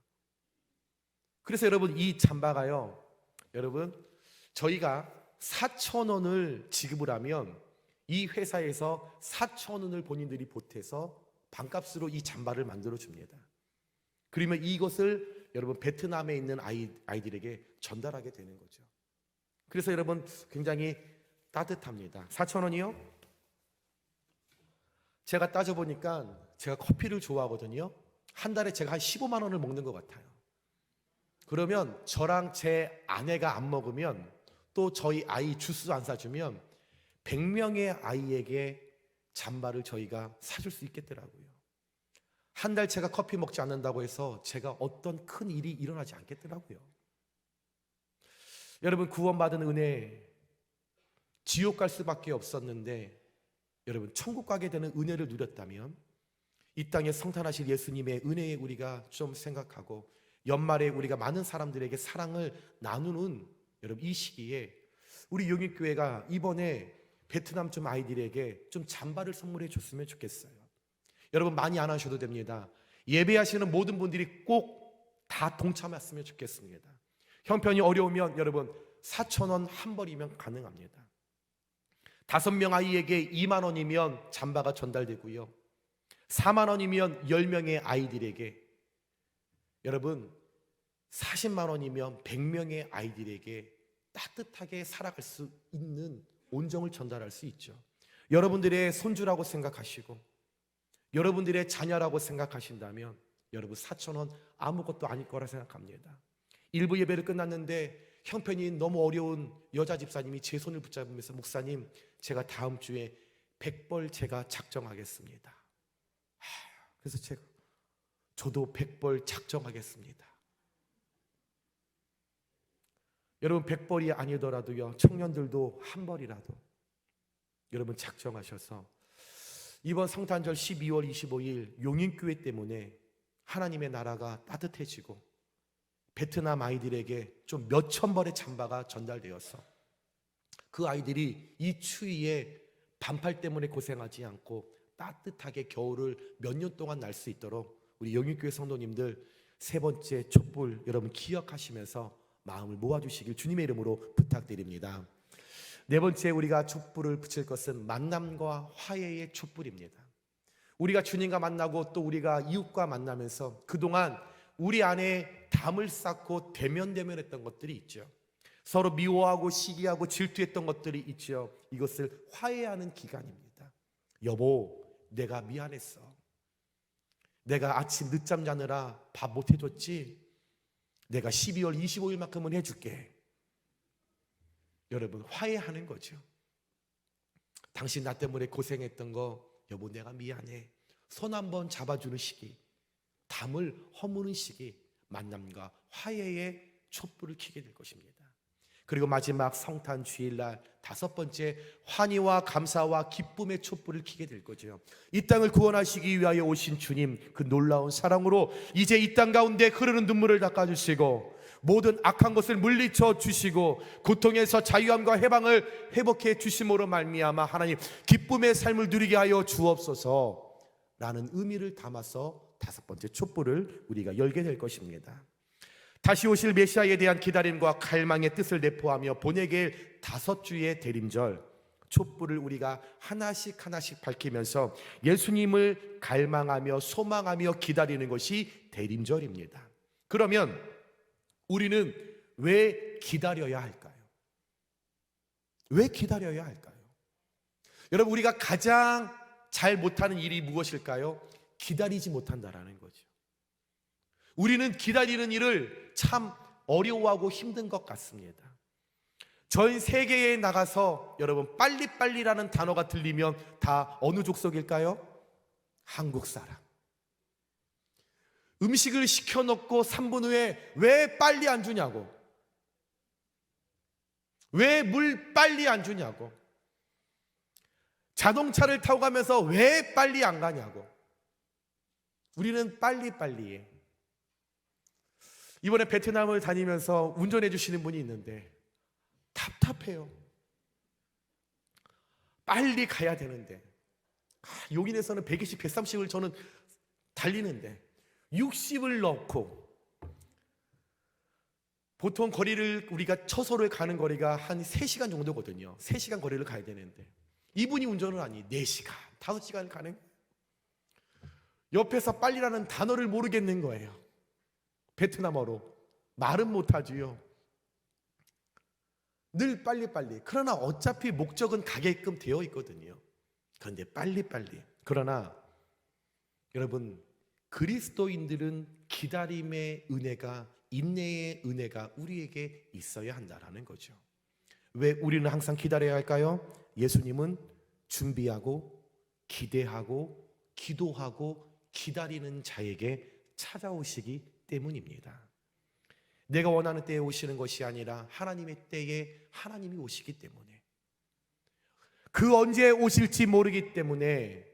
Speaker 5: 그래서 여러분 이 잠바가요. 여러분 저희가 4,000원을 지급을 하면 이 회사에서 4,000원을 본인들이 보태서 반값으로 이 잠바를 만들어 줍니다. 그러면 이것을 여러분 베트남에 있는 아이들에게 전달하게 되는 거죠. 그래서 여러분 굉장히 따뜻합니다. 4,000원이요? 제가 따져보니까 제가 커피를 좋아하거든요. 한 달에 제가 한 15만 원을 먹는 것 같아요. 그러면 저랑 제 아내가 안 먹으면 또 저희 아이 주스 안 사주면 100명의 아이에게 잠바를 저희가 사줄 수 있겠더라고요. 한 달 제가 커피 먹지 않는다고 해서 제가 어떤 큰 일이 일어나지 않겠더라고요. 여러분 구원받은 은혜 지옥 갈 수밖에 없었는데 여러분 천국 가게 되는 은혜를 누렸다면 이 땅에 성탄하실 예수님의 은혜에 우리가 좀 생각하고 연말에 우리가 많은 사람들에게 사랑을 나누는 여러분 이 시기에 우리 용인교회가 이번에 베트남 좀 아이들에게 좀 잠바를 선물해 줬으면 좋겠어요. 여러분 많이 안 하셔도 됩니다. 예배하시는 모든 분들이 꼭 다 동참했으면 좋겠습니다. 형편이 어려우면 여러분 4,000원 한 벌이면 가능합니다. 5명 아이에게 2만 원이면 잠바가 전달되고요. 4만 원이면 10명의 아이들에게 여러분 40만 원이면 100명의 아이들에게 따뜻하게 살아갈 수 있는 온정을 전달할 수 있죠. 여러분들의 손주라고 생각하시고 여러분들의 자녀라고 생각하신다면 여러분 4,000원 아무것도 아닐 거라 생각합니다. 일부 예배를 끝났는데 형편이 너무 어려운 여자 집사님이 제 손을 붙잡으면서 목사님, 제가 다음 주에 100벌 제가 작정하겠습니다. 그래서 저도 100벌 작정하겠습니다. 여러분 100벌이 아니더라도요, 청년들도 한 벌이라도 여러분 작정하셔서 이번 성탄절 12월 25일 용인교회 때문에 하나님의 나라가 따뜻해지고 베트남 아이들에게 좀 몇천 벌의 잠바가 전달되어서 그 아이들이 이 추위에 반팔 때문에 고생하지 않고 따뜻하게 겨울을 몇 년 동안 날 수 있도록 우리 영육교회 성도님들 세 번째 촛불 여러분 기억하시면서 마음을 모아주시길 주님의 이름으로 부탁드립니다. 네 번째 우리가 촛불을 붙일 것은 만남과 화해의 촛불입니다. 우리가 주님과 만나고 또 우리가 이웃과 만나면서 그동안 우리 안에 담을 쌓고 대면했던 것들이 있죠. 서로 미워하고 시기하고 질투했던 것들이 있죠. 이것을 화해하는 기간입니다. 여보, 내가 미안했어. 내가 아침 늦잠 자느라 밥 못 해줬지? 내가 12월 25일만큼은 해줄게. 여러분, 화해하는 거죠. 당신 나 때문에 고생했던 거 여보 내가 미안해. 손 한번 잡아주는 시기, 담을 허무는 시기, 만남과 화해의 촛불을 켜게 될 것입니다. 그리고 마지막 성탄 주일날 다섯 번째 환희와 감사와 기쁨의 촛불을 켜게 될 거죠. 이 땅을 구원하시기 위하여 오신 주님, 그 놀라운 사랑으로 이제 이 땅 가운데 흐르는 눈물을 닦아주시고 모든 악한 것을 물리쳐 주시고 고통에서 자유함과 해방을 회복해 주심으로 말미암아 하나님 기쁨의 삶을 누리게 하여 주옵소서라는 의미를 담아서 다섯 번째 촛불을 우리가 열게 될 것입니다. 다시 오실 메시아에 대한 기다림과 갈망의 뜻을 내포하며 보내길 다섯 주의 대림절 촛불을 우리가 하나씩 밝히면서 예수님을 갈망하며 소망하며 기다리는 것이 대림절입니다. 그러면 우리는 왜 기다려야 할까요? 왜 기다려야 할까요? 여러분, 우리가 가장 잘 못하는 일이 무엇일까요? 기다리지 못한다라는 거죠. 우리는 기다리는 일을 참 어려워하고 힘든 것 같습니다. 전 세계에 나가서 여러분 빨리빨리라는 단어가 들리면 다 어느 족속일까요? 한국 사람. 음식을 시켜놓고 3분 후에 왜 빨리 안 주냐고, 왜 물 빨리 안 주냐고, 자동차를 타고 가면서 왜 빨리 안 가냐고. 우리는 빨리빨리해. 이번에 베트남을 다니면서 운전해 주시는 분이 있는데 답답해요. 빨리 가야 되는데 용인에서는 120, 130을 저는 달리는데 60을 넣고 보통 거리를 우리가 처소를 가는 거리가 한 3시간 정도거든요. 3시간 거리를 가야 되는데 이분이 운전은 아니 4시간, 5시간 가는, 옆에서 빨리라는 단어를 모르겠는 거예요. 베트남어로 말은 못하지요. 늘 빨리빨리. 그러나 어차피 목적은 가게끔 되어 있거든요. 그런데 빨리빨리. 그러나 여러분, 그리스도인들은 기다림의 은혜가, 인내의 은혜가 우리에게 있어야 한다라는 거죠. 왜 우리는 항상 기다려야 할까요? 예수님은 준비하고 기대하고 기도하고 기다리는 자에게 찾아오시기 때문입니다. 내가 원하는 때에 오시는 것이 아니라 하나님의 때에 하나님이 오시기 때문에, 그 언제 오실지 모르기 때문에,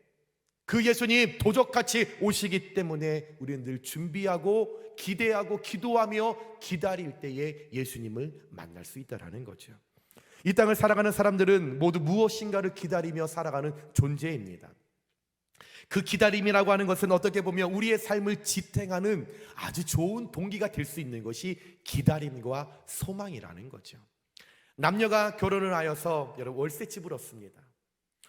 Speaker 5: 그 예수님 도적같이 오시기 때문에 우리는 늘 준비하고 기대하고 기도하며 기다릴 때에 예수님을 만날 수 있다는 거죠. 이 땅을 살아가는 사람들은 모두 무엇인가를 기다리며 살아가는 존재입니다. 그 기다림이라고 하는 것은 어떻게 보면 우리의 삶을 지탱하는 아주 좋은 동기가 될 수 있는 것이 기다림과 소망이라는 거죠. 남녀가 결혼을 하여서 여러분 월세집을 얻습니다.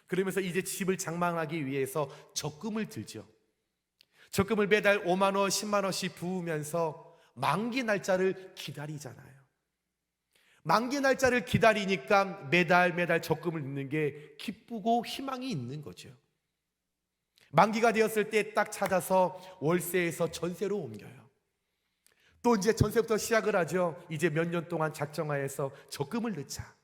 Speaker 5: 그러면서 이제 집을 장만하기 위해서 적금을 들죠. 적금을 매달 5만 원, 10만 원씩 부으면서 만기 날짜를 기다리잖아요. 만기 날짜를 기다리니까 매달 적금을 넣는 게 기쁘고 희망이 있는 거죠. 만기가 되었을 때 딱 찾아서 월세에서 전세로 옮겨요. 또 이제 전세부터 시작을 하죠. 이제 몇 년 동안 작정하에서 적금을 넣자.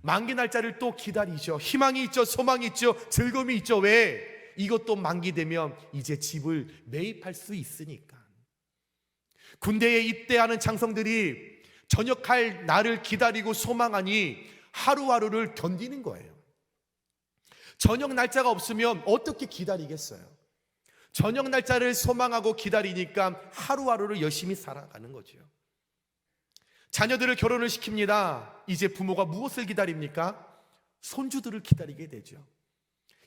Speaker 5: 만기 날짜를 또 기다리죠. 희망이 있죠. 소망이 있죠. 즐거움이 있죠. 왜? 이것도 만기되면 이제 집을 매입할 수 있으니까. 군대에 입대하는 장성들이 전역할 날을 기다리고 소망하니 하루하루를 견디는 거예요. 전역 날짜가 없으면 어떻게 기다리겠어요? 전역 날짜를 소망하고 기다리니까 하루하루를 열심히 살아가는 거죠. 자녀들을 결혼을 시킵니다. 이제 부모가 무엇을 기다립니까? 손주들을 기다리게 되죠.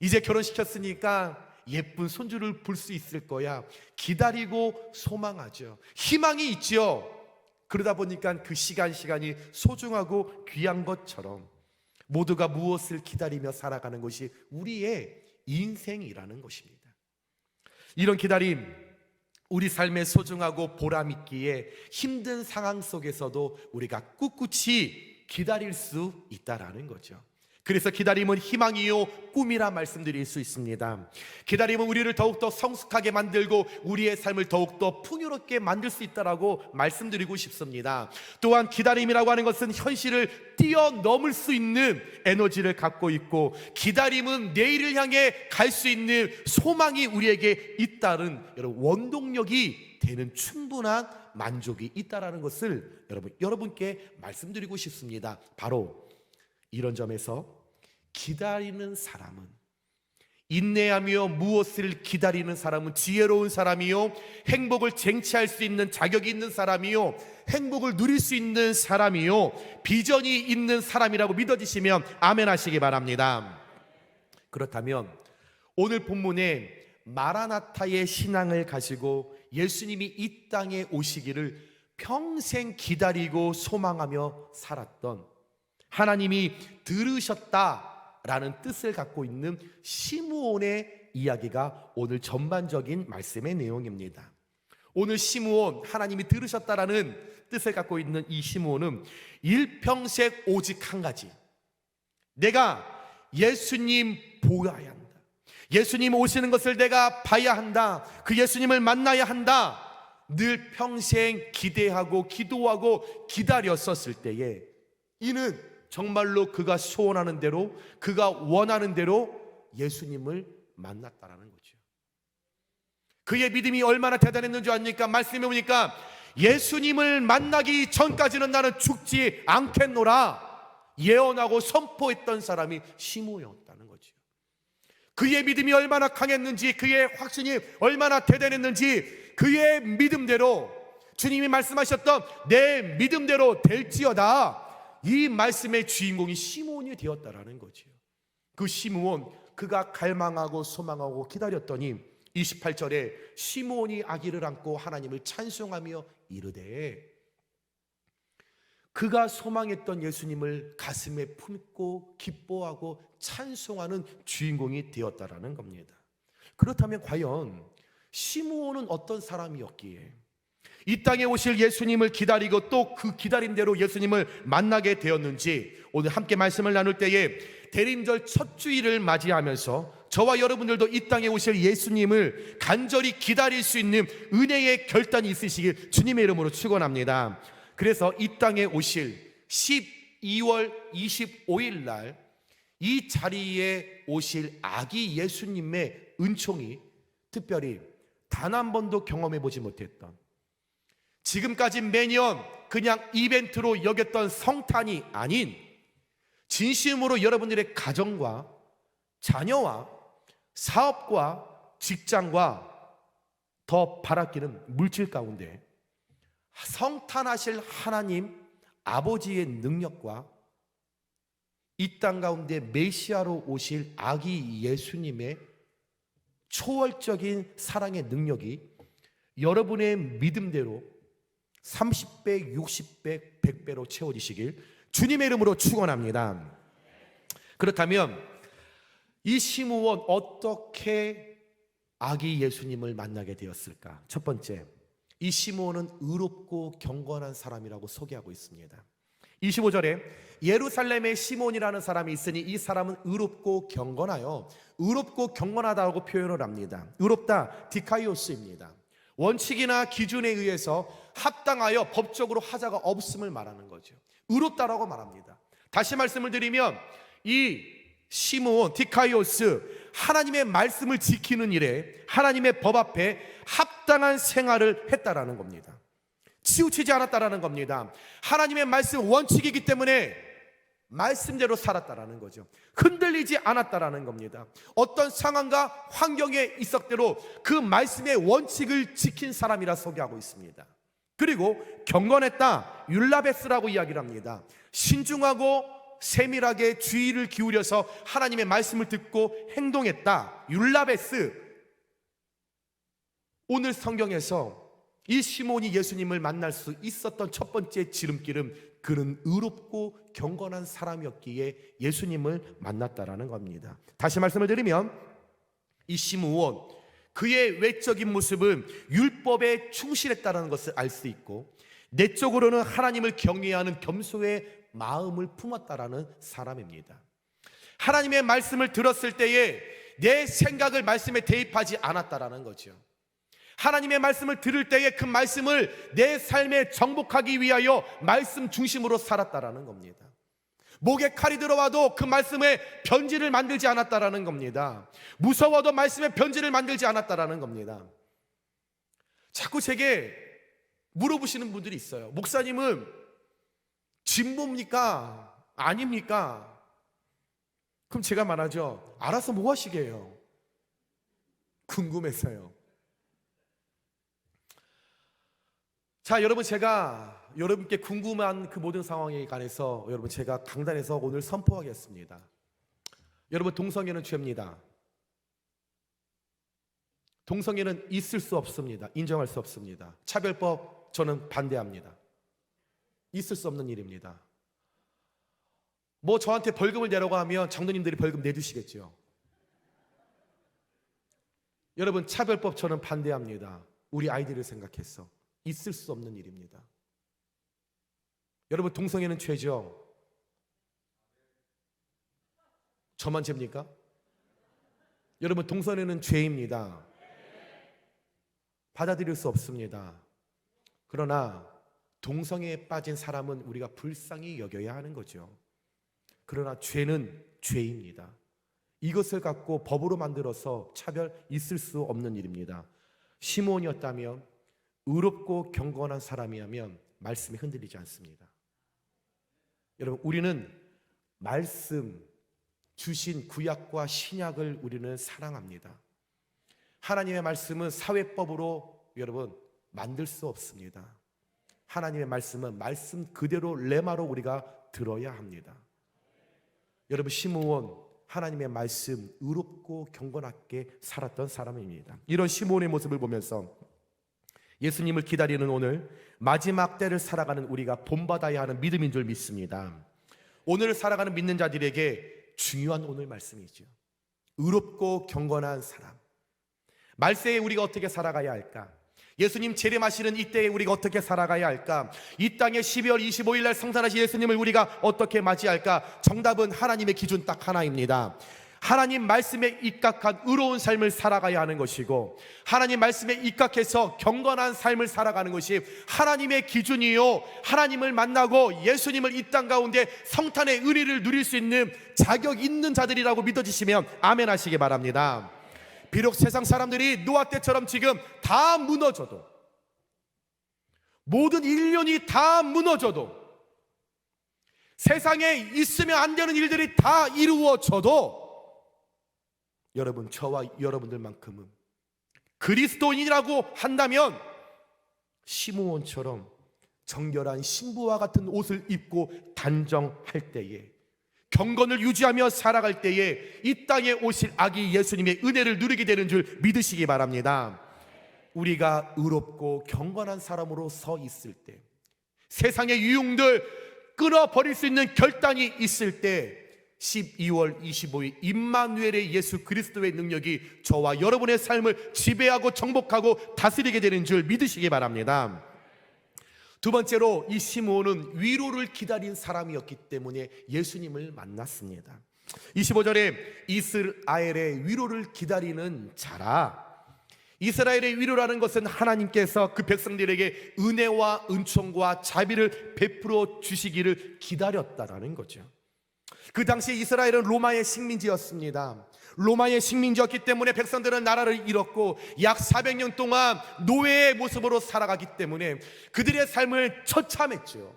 Speaker 5: 이제 결혼시켰으니까 예쁜 손주를 볼 수 있을 거야. 기다리고 소망하죠. 희망이 있죠. 그러다 보니까 그 시간이 소중하고 귀한 것처럼 모두가 무엇을 기다리며 살아가는 것이 우리의 인생이라는 것입니다. 이런 기다림, 우리 삶에 소중하고 보람있기에 힘든 상황 속에서도 우리가 꿋꿋이 기다릴 수 있다라는 거죠. 그래서 기다림은 희망이요 꿈이라 말씀드릴 수 있습니다. 기다림은 우리를 더욱더 성숙하게 만들고 우리의 삶을 더욱더 풍요롭게 만들 수 있다라고 말씀드리고 싶습니다. 또한 기다림이라고 하는 것은 현실을 뛰어넘을 수 있는 에너지를 갖고 있고, 기다림은 내일을 향해 갈 수 있는 소망이 우리에게 있다는 원동력이 되는 충분한 만족이 있다라는 것을 여러분께 말씀드리고 싶습니다. 바로 이런 점에서 기다리는 사람은, 인내하며 무엇을 기다리는 사람은 지혜로운 사람이요 행복을 쟁취할 수 있는 자격이 있는 사람이요 행복을 누릴 수 있는 사람이요 비전이 있는 사람이라고 믿어지시면 아멘 하시기 바랍니다. 그렇다면 오늘 본문에 마라나타의 신앙을 가지고 예수님이 이 땅에 오시기를 평생 기다리고 소망하며 살았던, 하나님이 들으셨다라는 뜻을 갖고 있는 시므온의 이야기가 오늘 전반적인 말씀의 내용입니다. 오늘 시므온, 하나님이 들으셨다라는 뜻을 갖고 있는 이 시므온은 일평생 오직 한 가지, 내가 예수님 보아야 한다, 예수님 오시는 것을 내가 봐야 한다, 그 예수님을 만나야 한다, 늘 평생 기대하고 기도하고 기다렸었을 때에 이는 정말로 그가 소원하는 대로, 그가 원하는 대로 예수님을 만났다라는 거죠. 그의 믿음이 얼마나 대단했는지 아십니까? 말씀해 보니까 예수님을 만나기 전까지는 나는 죽지 않겠노라 예언하고 선포했던 사람이 시므온이었다는 거죠. 그의 믿음이 얼마나 강했는지, 그의 확신이 얼마나 대단했는지, 그의 믿음대로, 주님이 말씀하셨던 내 믿음대로 될지어다, 이 말씀의 주인공이 시므온이 되었다라는 거죠. 그 시므온, 그가 갈망하고 소망하고 기다렸더니 28절에 시므온이 아기를 안고 하나님을 찬송하며 이르되, 그가 소망했던 예수님을 가슴에 품고 기뻐하고 찬송하는 주인공이 되었다라는 겁니다. 그렇다면 과연 시므온은 어떤 사람이었기에 이 땅에 오실 예수님을 기다리고 또 그 기다림대로 예수님을 만나게 되었는지, 오늘 함께 말씀을 나눌 때에 대림절 첫 주일을 맞이하면서 저와 여러분들도 이 땅에 오실 예수님을 간절히 기다릴 수 있는 은혜의 결단이 있으시길 주님의 이름으로 축원합니다. 그래서 이 땅에 오실 12월 25일 날 이 자리에 오실 아기 예수님의 은총이 특별히 단 한 번도 경험해 보지 못했던, 지금까지 매년 그냥 이벤트로 여겼던 성탄이 아닌 진심으로 여러분들의 가정과 자녀와 사업과 직장과 더 바라기는 물질 가운데 성탄하실 하나님 아버지의 능력과 이 땅 가운데 메시아로 오실 아기 예수님의 초월적인 사랑의 능력이 여러분의 믿음대로 30배, 60배, 100배로 채워지시길 주님의 이름으로 축원합니다. 그렇다면 이 시므온 어떻게 아기 예수님을 만나게 되었을까? 첫 번째, 이 시므온은 의롭고 경건한 사람이라고 소개하고 있습니다. 25절에 예루살렘에 시몬이라는 사람이 있으니 이 사람은 의롭고 경건하여 의롭고 경건하다고 표현을 합니다. 의롭다 디카이오스입니다. 원칙이나 기준에 의해서 합당하여 법적으로 하자가 없음을 말하는 거죠. 의롭다라고 말합니다. 다시 말씀을 드리면 이 시므온 디카이오스, 하나님의 말씀을 지키는 일에 하나님의 법 앞에 합당한 생활을 했다라는 겁니다. 치우치지 않았다라는 겁니다. 하나님의 말씀 원칙이기 때문에 말씀대로 살았다라는 거죠. 흔들리지 않았다라는 겁니다. 어떤 상황과 환경에 있었대로 그 말씀의 원칙을 지킨 사람이라 소개하고 있습니다. 그리고 경건했다, 율라베스라고 이야기를 합니다. 신중하고 세밀하게 주의를 기울여서 하나님의 말씀을 듣고 행동했다, 율라베스. 오늘 성경에서 이 시몬이 예수님을 만날 수 있었던 첫 번째 지름길은 그는 의롭고 경건한 사람이었기에 예수님을 만났다라는 겁니다. 다시 말씀을 드리면 이 시므온, 그의 외적인 모습은 율법에 충실했다는 것을 알 수 있고 내적으로는 하나님을 경외하는 겸손의 마음을 품었다라는 사람입니다. 하나님의 말씀을 들었을 때에 내 생각을 말씀에 대입하지 않았다라는 거죠. 하나님의 말씀을 들을 때에 그 말씀을 내 삶에 정복하기 위하여 말씀 중심으로 살았다라는 겁니다. 목에 칼이 들어와도 그 말씀에 변질을 만들지 않았다라는 겁니다. 무서워도 말씀에 변질을 만들지 않았다라는 겁니다. 자꾸 제게 물어보시는 분들이 있어요. 목사님은 진보입니까? 아닙니까? 그럼 제가 말하죠. 알아서 뭐 하시게요? 궁금해서요. 자, 여러분, 제가 여러분께 궁금한 그 모든 상황에 관해서 여러분 제가 강단에서 오늘 선포하겠습니다. 여러분, 동성애는 죄입니다. 동성애는 있을 수 없습니다. 인정할 수 없습니다. 차별법 저는 반대합니다. 있을 수 없는 일입니다. 뭐 저한테 벌금을 내라고 하면 장로님들이 벌금 내주시겠죠. 여러분, 차별법 저는 반대합니다. 우리 아이들을 생각해서 있을 수 없는 일입니다. 여러분, 동성애는 죄죠? 저만 죄입니까? 여러분, 동성애는 죄입니다. 받아들일 수 없습니다. 그러나 동성애에 빠진 사람은 우리가 불쌍히 여겨야 하는 거죠. 그러나 죄는 죄입니다. 이것을 갖고 법으로 만들어서 차별 있을 수 없는 일입니다. 시므온이었다면, 의롭고 경건한 사람이라면 말씀이 흔들리지 않습니다. 여러분, 우리는 말씀 주신 구약과 신약을 우리는 사랑합니다. 하나님의 말씀은 사회법으로 여러분 만들 수 없습니다. 하나님의 말씀은 말씀 그대로 레마로 우리가 들어야 합니다. 여러분, 시므온, 하나님의 말씀 의롭고 경건하게 살았던 사람입니다. 이런 시므온의 모습을 보면서 예수님을 기다리는 오늘 마지막 때를 살아가는 우리가 본받아야 하는 믿음인 줄 믿습니다. 오늘을 살아가는 믿는 자들에게 중요한 오늘 말씀이죠. 의롭고 경건한 사람. 말세에 우리가 어떻게 살아가야 할까? 예수님 재림하시는 이때에 우리가 어떻게 살아가야 할까? 이 땅에 12월 25일 날 성산하신 예수님을 우리가 어떻게 맞이할까? 정답은 하나님의 기준 딱 하나입니다. 하나님 말씀에 입각한 의로운 삶을 살아가야 하는 것이고, 하나님 말씀에 입각해서 경건한 삶을 살아가는 것이 하나님의 기준이요, 하나님을 만나고 예수님을 이 땅 가운데 성탄의 의리를 누릴 수 있는 자격 있는 자들이라고 믿어지시면 아멘 하시기 바랍니다. 비록 세상 사람들이 노아 때처럼 지금 다 무너져도, 모든 인륜이 다 무너져도, 세상에 있으면 안 되는 일들이 다 이루어져도, 여러분, 저와 여러분들만큼은 그리스도인이라고 한다면 시므온처럼 정결한 신부와 같은 옷을 입고 단정할 때에, 경건을 유지하며 살아갈 때에 이 땅에 오실 아기 예수님의 은혜를 누리게 되는 줄 믿으시기 바랍니다. 우리가 의롭고 경건한 사람으로 서 있을 때, 세상의 유혹들 끊어버릴 수 있는 결단이 있을 때, 12월 25일 임마누엘의 예수 그리스도의 능력이 저와 여러분의 삶을 지배하고 정복하고 다스리게 되는 줄 믿으시기 바랍니다. 두 번째로 이 시므온은 위로를 기다린 사람이었기 때문에 예수님을 만났습니다. 25절에 이스라엘의 위로를 기다리는 자라. 이스라엘의 위로라는 것은 하나님께서 그 백성들에게 은혜와 은총과 자비를 베풀어 주시기를 기다렸다라는 거죠. 그 당시 이스라엘은 로마의 식민지였습니다. 로마의 식민지였기 때문에 백성들은 나라를 잃었고 약 400년 동안 노예의 모습으로 살아가기 때문에 그들의 삶을 처참했죠.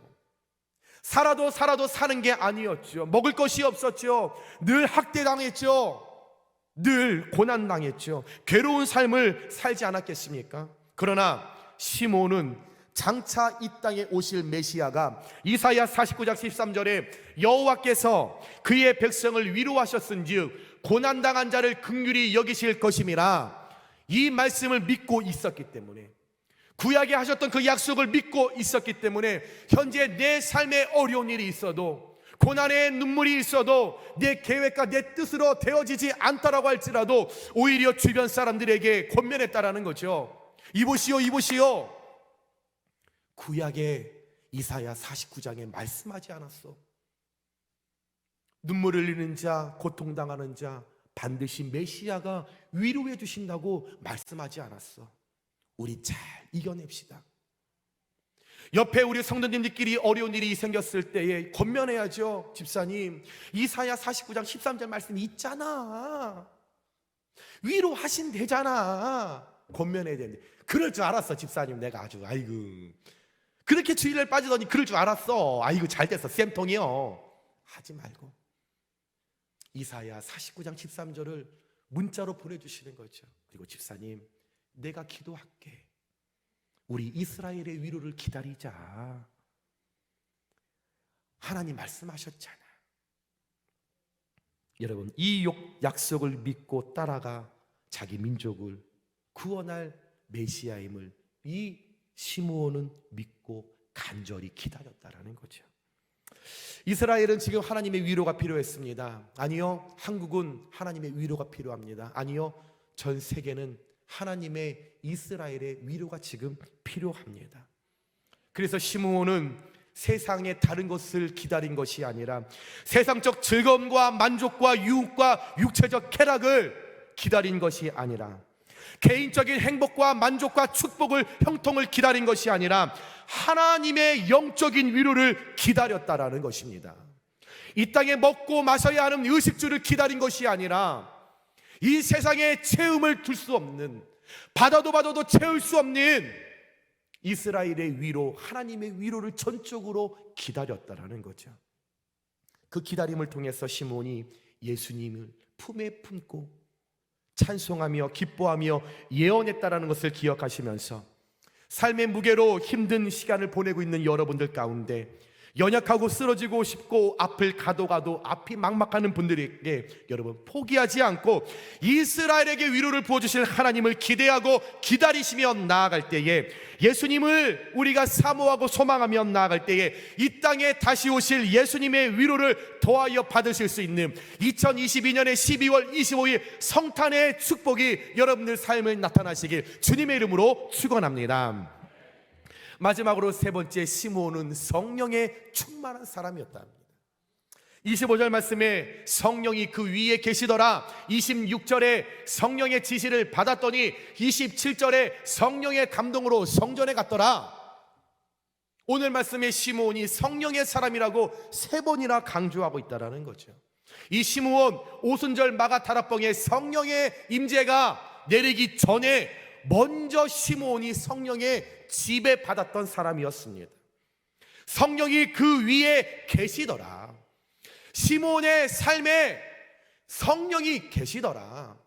Speaker 5: 살아도 사는 게 아니었죠. 먹을 것이 없었죠. 늘 학대당했죠. 늘 고난당했죠. 괴로운 삶을 살지 않았겠습니까? 그러나 시므온은 장차 이 땅에 오실 메시아가 이사야 49장 13절에 여호와께서 그의 백성을 위로하셨은즉 고난당한 자를 긍휼히 여기실 것임이라, 이 말씀을 믿고 있었기 때문에, 구약에 하셨던 그 약속을 믿고 있었기 때문에 현재 내 삶에 어려운 일이 있어도, 고난의 눈물이 있어도 내 계획과 내 뜻으로 되어지지 않다라고 할지라도 오히려 주변 사람들에게 권면했다라는 거죠. 이보시오. 구약의 이사야 49장에 말씀하지 않았어? 눈물 흘리는 자, 고통당하는 자 반드시 메시아가 위로해 주신다고 말씀하지 않았어? 우리 잘 이겨냅시다. 옆에 우리 성도님들끼리 어려운 일이 생겼을 때에 권면해야죠. 집사님, 이사야 49장 13절 말씀이 있잖아. 위로하신 되잖아. 권면해야 되는데, 그럴 줄 알았어 집사님. 내가 아주 아이고 그렇게 주일날 빠지더니 그럴 줄 알았어. 아이고 잘됐어 쌤통이요. 하지 말고 이사야 49장 13절을 문자로 보내주시는 거죠. 그리고 집사님, 내가 기도할게. 우리 이스라엘의 위로를 기다리자. 하나님 말씀하셨잖아. 여러분, 이 약속을 믿고 따라가 자기 민족을 구원할 메시아임을 이 시므온은 믿고 간절히 기다렸다라는 거죠. 이스라엘은 지금 하나님의 위로가 필요했습니다. 아니요, 한국은 하나님의 위로가 필요합니다. 아니요, 전 세계는 하나님의 이스라엘의 위로가 지금 필요합니다. 그래서 시므온은 세상의 다른 것을 기다린 것이 아니라 세상적 즐거움과 만족과 유혹과 육체적 쾌락을 기다린 것이 아니라 개인적인 행복과 만족과 축복을, 형통을 기다린 것이 아니라 하나님의 영적인 위로를 기다렸다라는 것입니다. 이 땅에 먹고 마셔야 하는 의식주를 기다린 것이 아니라 이 세상에 채움을 둘 수 없는, 받아도 채울 수 없는 이스라엘의 위로, 하나님의 위로를 전적으로 기다렸다라는 거죠. 그 기다림을 통해서 시므온이 예수님을 품에 품고 찬송하며 기뻐하며 예언했다라는 것을 기억하시면서 삶의 무게로 힘든 시간을 보내고 있는 여러분들 가운데 연약하고 쓰러지고 싶고 앞을 가도 앞이 막막하는 분들에게 여러분 포기하지 않고 이스라엘에게 위로를 부어주실 하나님을 기대하고 기다리시며 나아갈 때에, 예수님을 우리가 사모하고 소망하며 나아갈 때에 이 땅에 다시 오실 예수님의 위로를 더하여 받으실 수 있는 2022년의 12월 25일 성탄의 축복이 여러분들 삶에 나타나시길 주님의 이름으로 축원합니다. 마지막으로 세 번째, 시므온은 성령에 충만한 사람이었다. 25절 말씀에 성령이 그 위에 계시더라. 26절에 성령의 지시를 받았더니 27절에 성령의 감동으로 성전에 갔더라. 오늘 말씀에 시므온이 성령의 사람이라고 세 번이나 강조하고 있다는 거죠. 이 시므온 오순절 마가다락방에 성령의 임재가 내리기 전에 먼저 시므온이 성령의 지배받았던 사람이었습니다. 성령이 그 위에 계시더라. 시므온의 삶에 성령이 계시더라.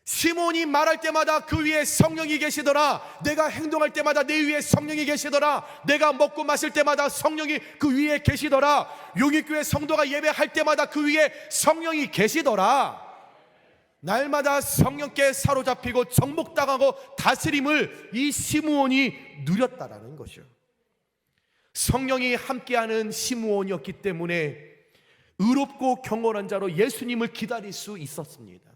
Speaker 5: 시므온이 말할 때마다 그 위에 성령이 계시더라. 내가 행동할 때마다 내 위에 성령이 계시더라. 내가 먹고 마실 때마다 성령이 그 위에 계시더라. 용익교회 성도가 예배할 때마다 그 위에 성령이 계시더라. 날마다 성령께 사로잡히고 정복당하고 다스림을 이 시므온이 누렸다라는 것이죠. 성령이 함께하는 시므온이었기 때문에 의롭고 경건한 자로 예수님을 기다릴 수 있었습니다.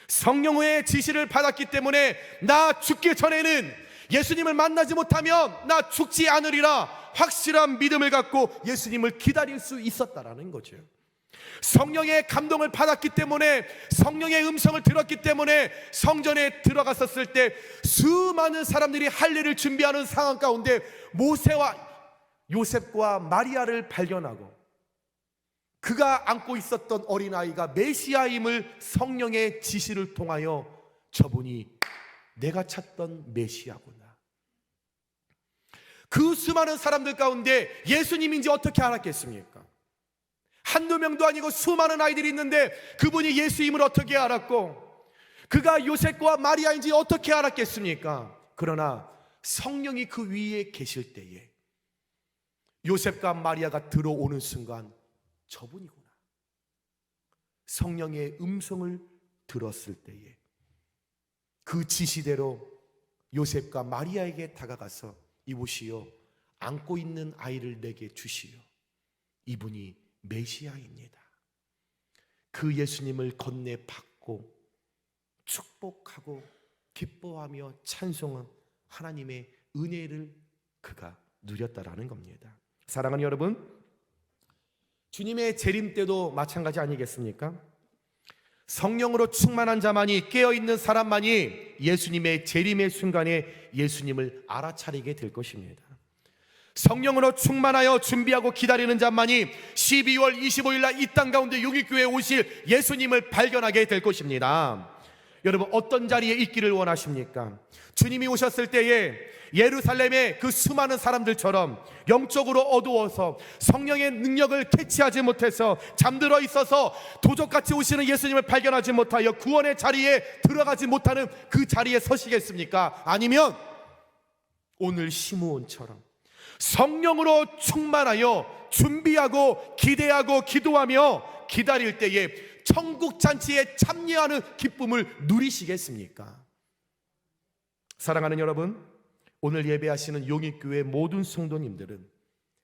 Speaker 5: 성령의 지시를 받았기 때문에 나 죽기 전에는 예수님을 만나지 못하면 나 죽지 않으리라 확실한 믿음을 갖고 예수님을 기다릴 수 있었다라는 거죠. 성령의 감동을 받았기 때문에, 성령의 음성을 들었기 때문에 성전에 들어갔었을 때 수많은 사람들이 할례를 준비하는 상황 가운데 모세와 요셉과 마리아를 발견하고 그가 안고 있었던 어린아이가 메시아임을 성령의 지시를 통하여 저분이 내가 찾던 메시아구나. 그 수많은 사람들 가운데 예수님인지 어떻게 알았겠습니까? 한두 명도 아니고 수많은 아이들이 있는데 그분이 예수임을 어떻게 알았고 그가 요셉과 마리아인지 어떻게 알았겠습니까? 그러나 성령이 그 위에 계실 때에 요셉과 마리아가 들어오는 순간 저분이구나. 성령의 음성을 들었을 때에 그 지시대로 요셉과 마리아에게 다가가서 이보시오, 안고 있는 아이를 내게 주시오. 이분이 메시아입니다. 그 예수님을 건네 받고 축복하고 기뻐하며 찬송한 하나님의 은혜를 그가 누렸다라는 겁니다. 사랑하는 여러분, 주님의 재림 때도 마찬가지 아니겠습니까? 성령으로 충만한 자만이, 깨어있는 사람만이 예수님의 재림의 순간에 예수님을 알아차리게 될 것입니다. 성령으로 충만하여 준비하고 기다리는 자만이 12월 25일 날 이 땅 가운데 용익교회에 오실 예수님을 발견하게 될 것입니다. 여러분, 어떤 자리에 있기를 원하십니까? 주님이 오셨을 때에 예루살렘의 그 수많은 사람들처럼 영적으로 어두워서 성령의 능력을 캐치하지 못해서 잠들어 있어서 도적같이 오시는 예수님을 발견하지 못하여 구원의 자리에 들어가지 못하는 그 자리에 서시겠습니까? 아니면 오늘 시므온처럼 성령으로 충만하여 준비하고 기대하고 기도하며 기다릴 때에 천국 잔치에 참여하는 기쁨을 누리시겠습니까? 사랑하는 여러분, 오늘 예배하시는 용익교회 모든 성도님들은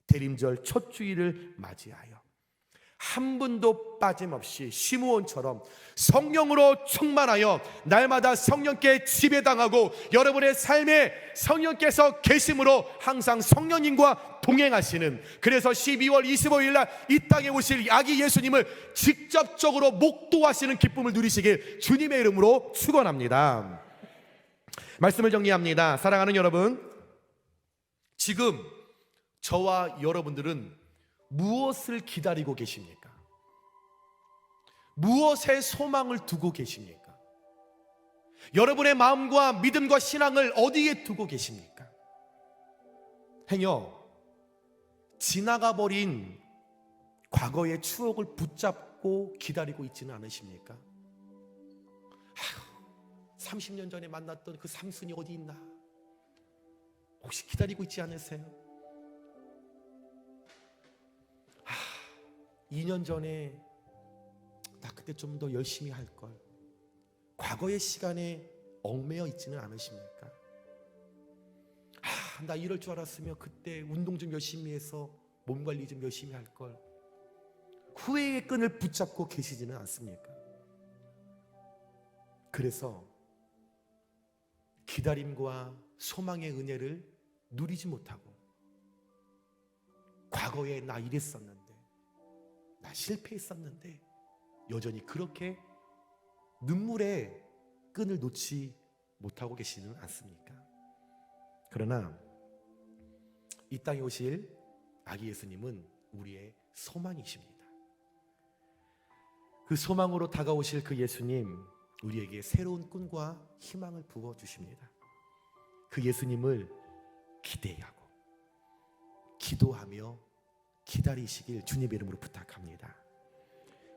Speaker 5: 대림절 첫 주일을 맞이하여 한 분도 빠짐없이 시므온처럼 성령으로 충만하여 날마다 성령께 지배당하고 여러분의 삶에 성령께서 계심으로 항상 성령님과 동행하시는, 그래서 12월 25일 날 이 땅에 오실 아기 예수님을 직접적으로 목도하시는 기쁨을 누리시길 주님의 이름으로 축원합니다. 말씀을 정리합니다. 사랑하는 여러분, 지금 저와 여러분들은 무엇을 기다리고 계십니까? 무엇에 소망을 두고 계십니까? 여러분의 마음과 믿음과 신앙을 어디에 두고 계십니까? 행여 지나가 버린 과거의 추억을 붙잡고 기다리고 있지는 않으십니까? 30년 전에 만났던 그 삼순이 어디 있나? 혹시 기다리고 있지 않으세요? 2년 전에 나 그때 좀 더 열심히 할 걸. 과거의 시간에 얽매여 있지는 않으십니까? 나 이럴 줄 알았으면 그때 운동 좀 열심히 해서 몸 관리 좀 열심히 할 걸. 후회의 끈을 붙잡고 계시지는 않습니까? 그래서 기다림과 소망의 은혜를 누리지 못하고 과거에 나 이랬었는데, 나 실패했었는데 여전히 그렇게 눈물의 끈을 놓지 못하고 계시는 않습니까? 그러나 이 땅에 오실 아기 예수님은 우리의 소망이십니다. 그 소망으로 다가오실 그 예수님, 우리에게 새로운 꿈과 희망을 부어주십니다. 그 예수님을 기대하고 기도하며 기다리시길 주님의 이름으로 부탁합니다.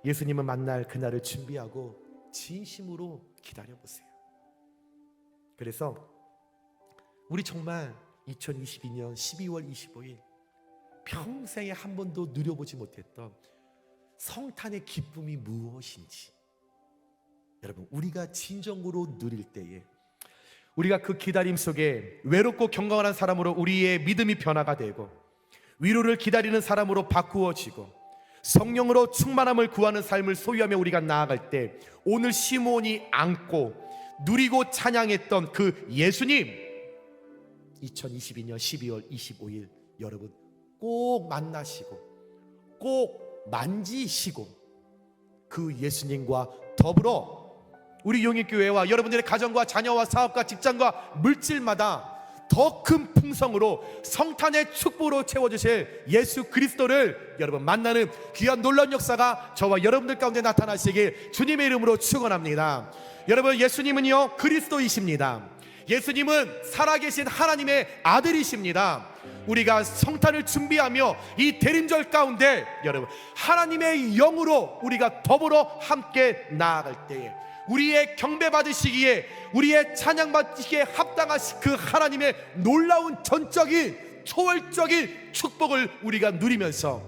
Speaker 5: 예수님을 만날 그날을 준비하고 진심으로 기다려보세요. 그래서 우리 정말 2022년 12월 25일 평생에 한 번도 누려보지 못했던 성탄의 기쁨이 무엇인지, 여러분, 우리가 진정으로 누릴 때에 우리가 그 기다림 속에 외롭고 경건한 사람으로 우리의 믿음이 변화가 되고 위로를 기다리는 사람으로 바꾸어지고 성령으로 충만함을 구하는 삶을 소유하며 우리가 나아갈 때 오늘 시므온이 안고 누리고 찬양했던 그 예수님, 2022년 12월 25일 여러분 꼭 만나시고 꼭 만지시고 그 예수님과 더불어 우리 용인교회와 여러분들의 가정과 자녀와 사업과 직장과 물질마다 더 큰 풍성으로 성탄의 축복으로 채워주실 예수 그리스도를 여러분 만나는 귀한 놀라운 역사가 저와 여러분들 가운데 나타나시길 주님의 이름으로 축원합니다. 여러분, 예수님은요 그리스도이십니다. 예수님은 살아계신 하나님의 아들이십니다. 우리가 성탄을 준비하며 이 대림절 가운데 여러분 하나님의 영으로 우리가 더불어 함께 나아갈 때에 우리의 경배 받으시기에 우리의 찬양 받으시기에 합당하신 그 하나님의 놀라운 전적인 초월적인 축복을 우리가 누리면서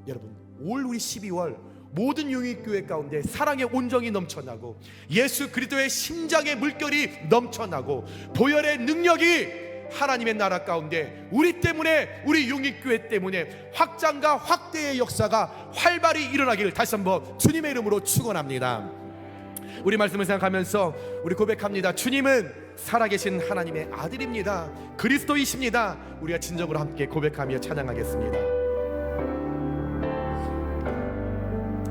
Speaker 5: 여러분 올 우리 12월 모든 용인교회 가운데 사랑의 온정이 넘쳐나고 예수 그리스도의 심장의 물결이 넘쳐나고 보혈의 능력이 하나님의 나라 가운데 우리 때문에 우리 용인교회 때문에 확장과 확대의 역사가 활발히 일어나기를 다시 한번 주님의 이름으로 축원합니다. 우리 말씀을 생각하면서 우리 고백합니다. 주님은 살아계신 하나님의 아들입니다. 그리스도이십니다. 우리가 진정으로 함께 고백하며 찬양하겠습니다.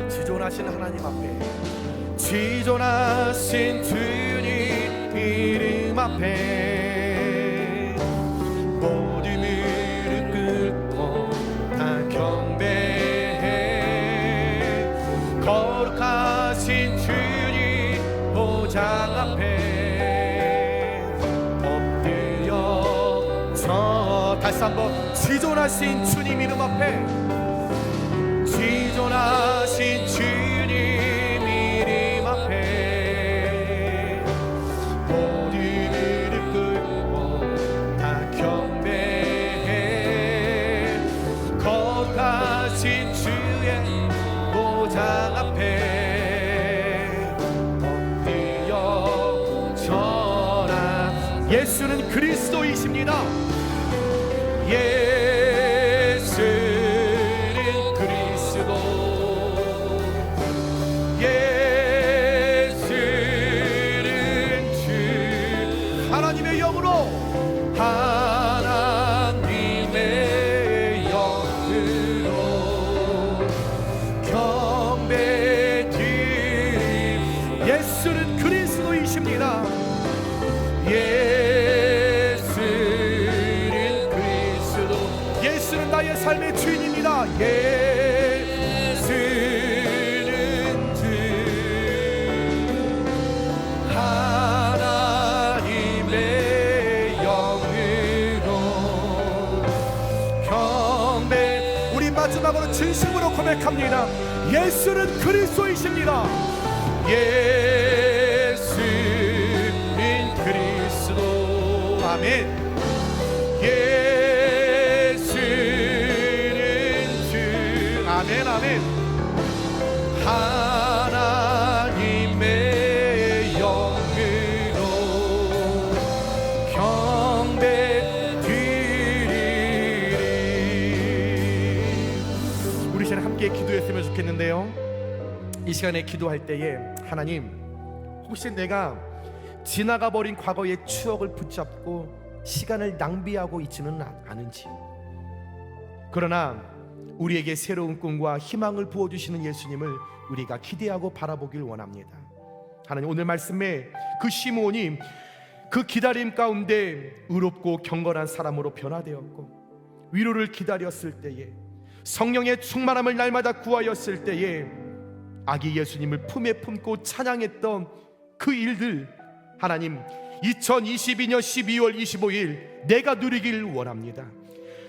Speaker 5: 지존하신 하나님 앞에 지존하신 주님 이름 앞에 모든 무릎 꿇고 다 경배해 거룩하신 주님 보좌 앞에 엎드려 서 다시 한번 지존하신 주님 이름 앞에 지존하신 주님 이름 앞에 모든 무릎 꿇고 다 경배해 거룩하신 주의 보좌 앞에 예수는 그리스도이십니다. 예수는 그리스도 예수는 주 하나님의 영으로 하나님의 영으로 경배드림 예수는 그리스도이십니다. 예수는 그리스도 예수는 나의 삶의 주인입니다. 예수는 주 하나님의 영으로 경배 우리 마지막으로 진심으로 고백합니다. 예수는 그리스도이십니다. 아멘. 예수는 주 아멘 아멘. 하나님의 영으로 경배드리리. 우리 시간에 함께 기도했으면 좋겠는데요. 이 시간에 기도할 때에 하나님 혹시 내가 지나가 버린 과거의 추억을 붙잡고 시간을 낭비하고 있지는 않은지 그러나 우리에게 새로운 꿈과 희망을 부어주시는 예수님을 우리가 기대하고 바라보길 원합니다. 하나님 오늘 말씀에 그 시므온이 그 기다림 가운데 의롭고 경건한 사람으로 변화되었고 위로를 기다렸을 때에 성령의 충만함을 날마다 구하였을 때에 아기 예수님을 품에 품고 찬양했던 그 일들 하나님 2022년 12월 25일 내가 누리길 원합니다.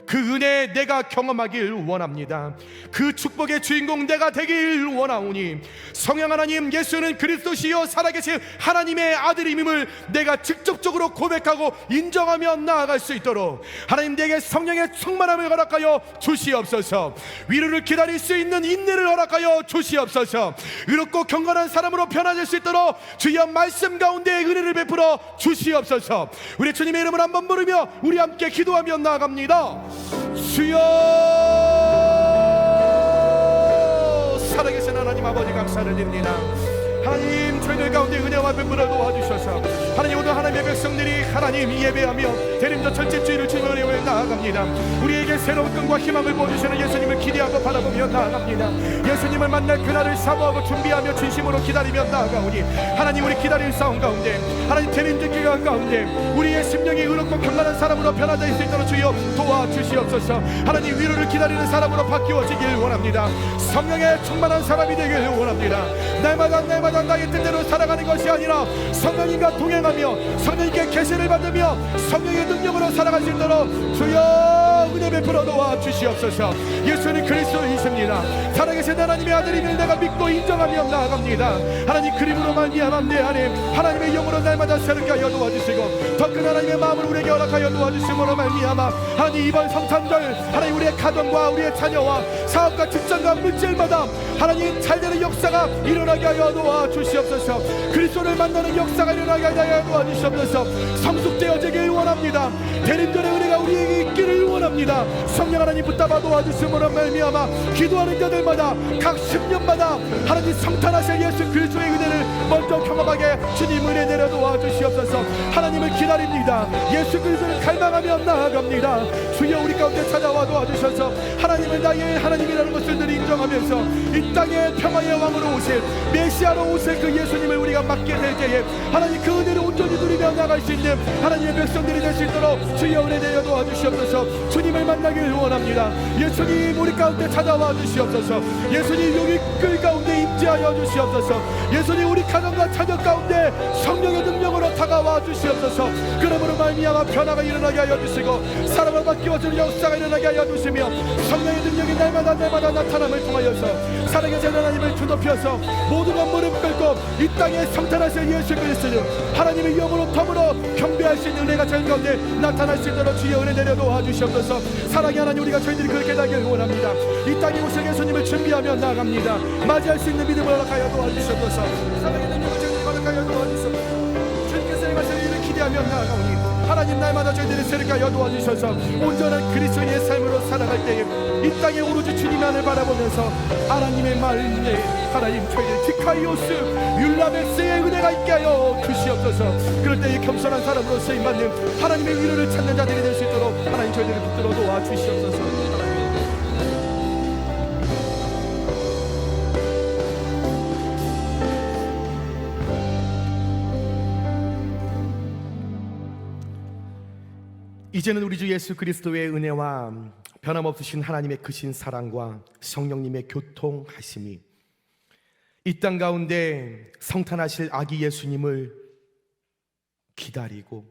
Speaker 5: 그 은혜 내가 경험하길 원합니다. 그 축복의 주인공 내가 되길 원하오니 성령 하나님 예수는 그리스도시요 살아계신 하나님의 아들임을 내가 직접적으로 고백하고 인정하며 나아갈 수 있도록 하나님 내게 성령의 충만함을 허락하여 주시옵소서. 위로를 기다릴 수 있는 인내를 허락하여 주시옵소서. 의롭고 경건한 사람으로 변화될 수 있도록 주여 말씀 가운데 은혜를 베풀어 주시옵소서. 우리 주님의 이름을 한번 부르며 우리 함께 기도하며 나아갑니다. 주여
Speaker 3: 하나님 아버지 감사를 드립니다. 하나님 저희들 가운데 은혜와 베풀어 도와주셔서 하나님 오늘 하나님의 백성들이 하나님 예배하며 대림절 첫째 주일을 주님을 위해 나아갑니다. 우리에게 새로운 끈과 희망을 보여주시는 예수님을 기대하고 바라보며 나아갑니다. 예수님을 만날 그날을 사모하고 준비하며 진심으로 기다리며 나아가오니 하나님 우리 기다리는 싸움 가운데 하나님 대림절 기간 가운데 우리의 심령이 의롭고 경건한 사람으로 변화될 수 있도록 주여 도와주시옵소서. 하나님 위로를 기다리는 사람으로 바뀌어지길 원합니다. 성령에 충만한 사람이 되길 원합니다. 날마다 나의 뜻대로 살아가는 것이 아니라 성령님과 동행하며 성령님께 계시를 받으며 성령의 능력으로 살아갈 수 있도록 주여 은혜 베풀어 도와주시옵소서. 예수님 그리스도이십니다. 살아계신 하나님의 아들임을 내가 믿고 인정하며 나아갑니다. 하나님 그림으로 말미암아 내 안에 하나님의 영으로 날마다 새롭게 하여 도와주시고 더 큰 하나님의 마음을 우리에게 허락하여 도와주심으로 말미암아 하나님 이번 성탄절 하나님 우리의 가정과 우리의 자녀와 사업과 직장과 물질마다 하나님 잘되는 역사가 일어나게 하여 도와주시옵소서. 그리스도를 만나는 역사가 일어나게 하여 도와주시옵소서. 성숙되어지길 원합니다. 대림절의 은혜가 우리에게 있기를 원합니다. 성령 하나님 붙잡아 도와주심으로 말미암아 기도하는 자들마다 각 10년마다 하나님 성탄하실 예수 그리스도의 은혜를 먼저 경험하게 주님 은혜 내려 도와주시옵소서. 하나님을 기다립니다. 예수 그리스도를 갈망하며 나아갑니다. 주여 우리 가운데 찾아와 도와주셔서 하나님을 나의 하나님이라는 것을 늘 인정하면서 이 땅의 평화의 왕으로 오실 메시아로 오실 그 예수님을 우리가 맡게 될 때에 하나님 그 은혜를 온전히 누리며 나갈 수 있는 하나님의 백성들이 될 수 있도록 주여 은혜 내려 도와주시옵소서. 주님을 만나길 원합니다. 예수님 우리 가운데 찾아와 주시옵소서. 예수님 여기 글 가운데 임재하여 주시옵소서. 예수님 우리 가정과 자녀 가운데 성령의 능력으로 다가와 주시옵소서. 그러므로 말미암아 변화가 일어나게 하여 주시고 사람을 바뀌어주는 역사가 일어나게 하여 주시며 성령의 능력이 날마다 나타남을 통하여서 살아계신 하나님을 주높여서 모든 것 무릎 꿇고 이 땅에 성탄하실 예수 그리스도를 하나님의 영으로 더불어 경배할 수 있는 은혜가 저희 가운데 나타날 수 있도록 주여 은혜 내려 도와주시옵소서. 사랑의 하나님 우리가 저희들이 그렇게 되길 원합니다. 이 땅에 오실 예수님을 준비하며 나아갑니다. 맞이할 수 있는 믿음을 허락하여 도와주시옵소서. 사랑의 능력을 저희들이 허락하여 도와주시옵소서. 주님께서 행하실 일을 기대하며 나아가오니 하나님 날마다 저희들이 새롭게 하여 도와주셔서 온전한 그리스도의 삶으로 살아갈 때에 이 땅에 오로지 주님만을 바라보면서 하나님의 말씀에 하나님 저희들 티카이오스 율라베스의 은혜가 있게 하여 주시옵소서. 그럴 때에 겸손한 사람으로 쓰임받는 하나님의 위로를 찾는 자들이 될 수 있도록 하나님 저희들을 붙들어 도와주시옵소서.
Speaker 5: 이제는 우리 주 예수 그리스도의 은혜와 변함없으신 하나님의 크신 사랑과 성령님의 교통하심이 이 땅 가운데 성탄하실 아기 예수님을 기다리고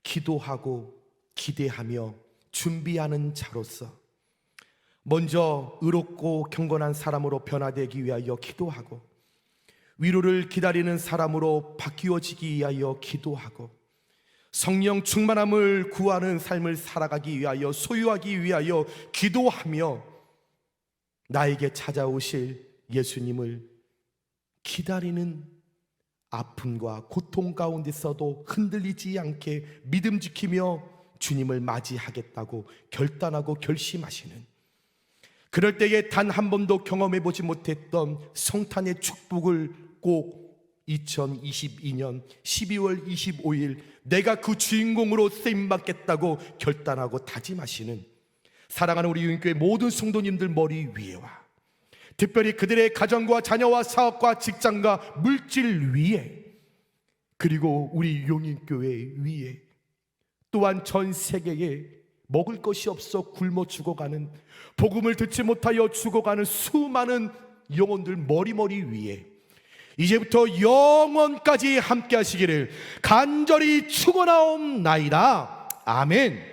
Speaker 5: 기도하고 기대하며 준비하는 자로서 먼저 의롭고 경건한 사람으로 변화되기 위하여 기도하고 위로를 기다리는 사람으로 바뀌어지기 위하여 기도하고 성령 충만함을 구하는 삶을 살아가기 위하여 소유하기 위하여 기도하며 나에게 찾아오실 예수님을 기다리는 아픔과 고통 가운데서도 흔들리지 않게 믿음 지키며 주님을 맞이하겠다고 결단하고 결심하시는, 그럴 때에 단 한 번도 경험해 보지 못했던 성탄의 축복을 꼭 2022년 12월 25일 내가 그 주인공으로 쓰임받겠다고 결단하고 다짐하시는 사랑하는 우리 유인교회 모든 성도님들 머리 위에와 특별히 그들의 가정과 자녀와 사업과 직장과 물질 위에, 그리고 우리 용인교회 위에, 또한 전 세계에 먹을 것이 없어 굶어 죽어가는, 복음을 듣지 못하여 죽어가는 수많은 영혼들 머리 위에 이제부터 영원까지 함께 하시기를 간절히 축원하옵나이다. 아멘.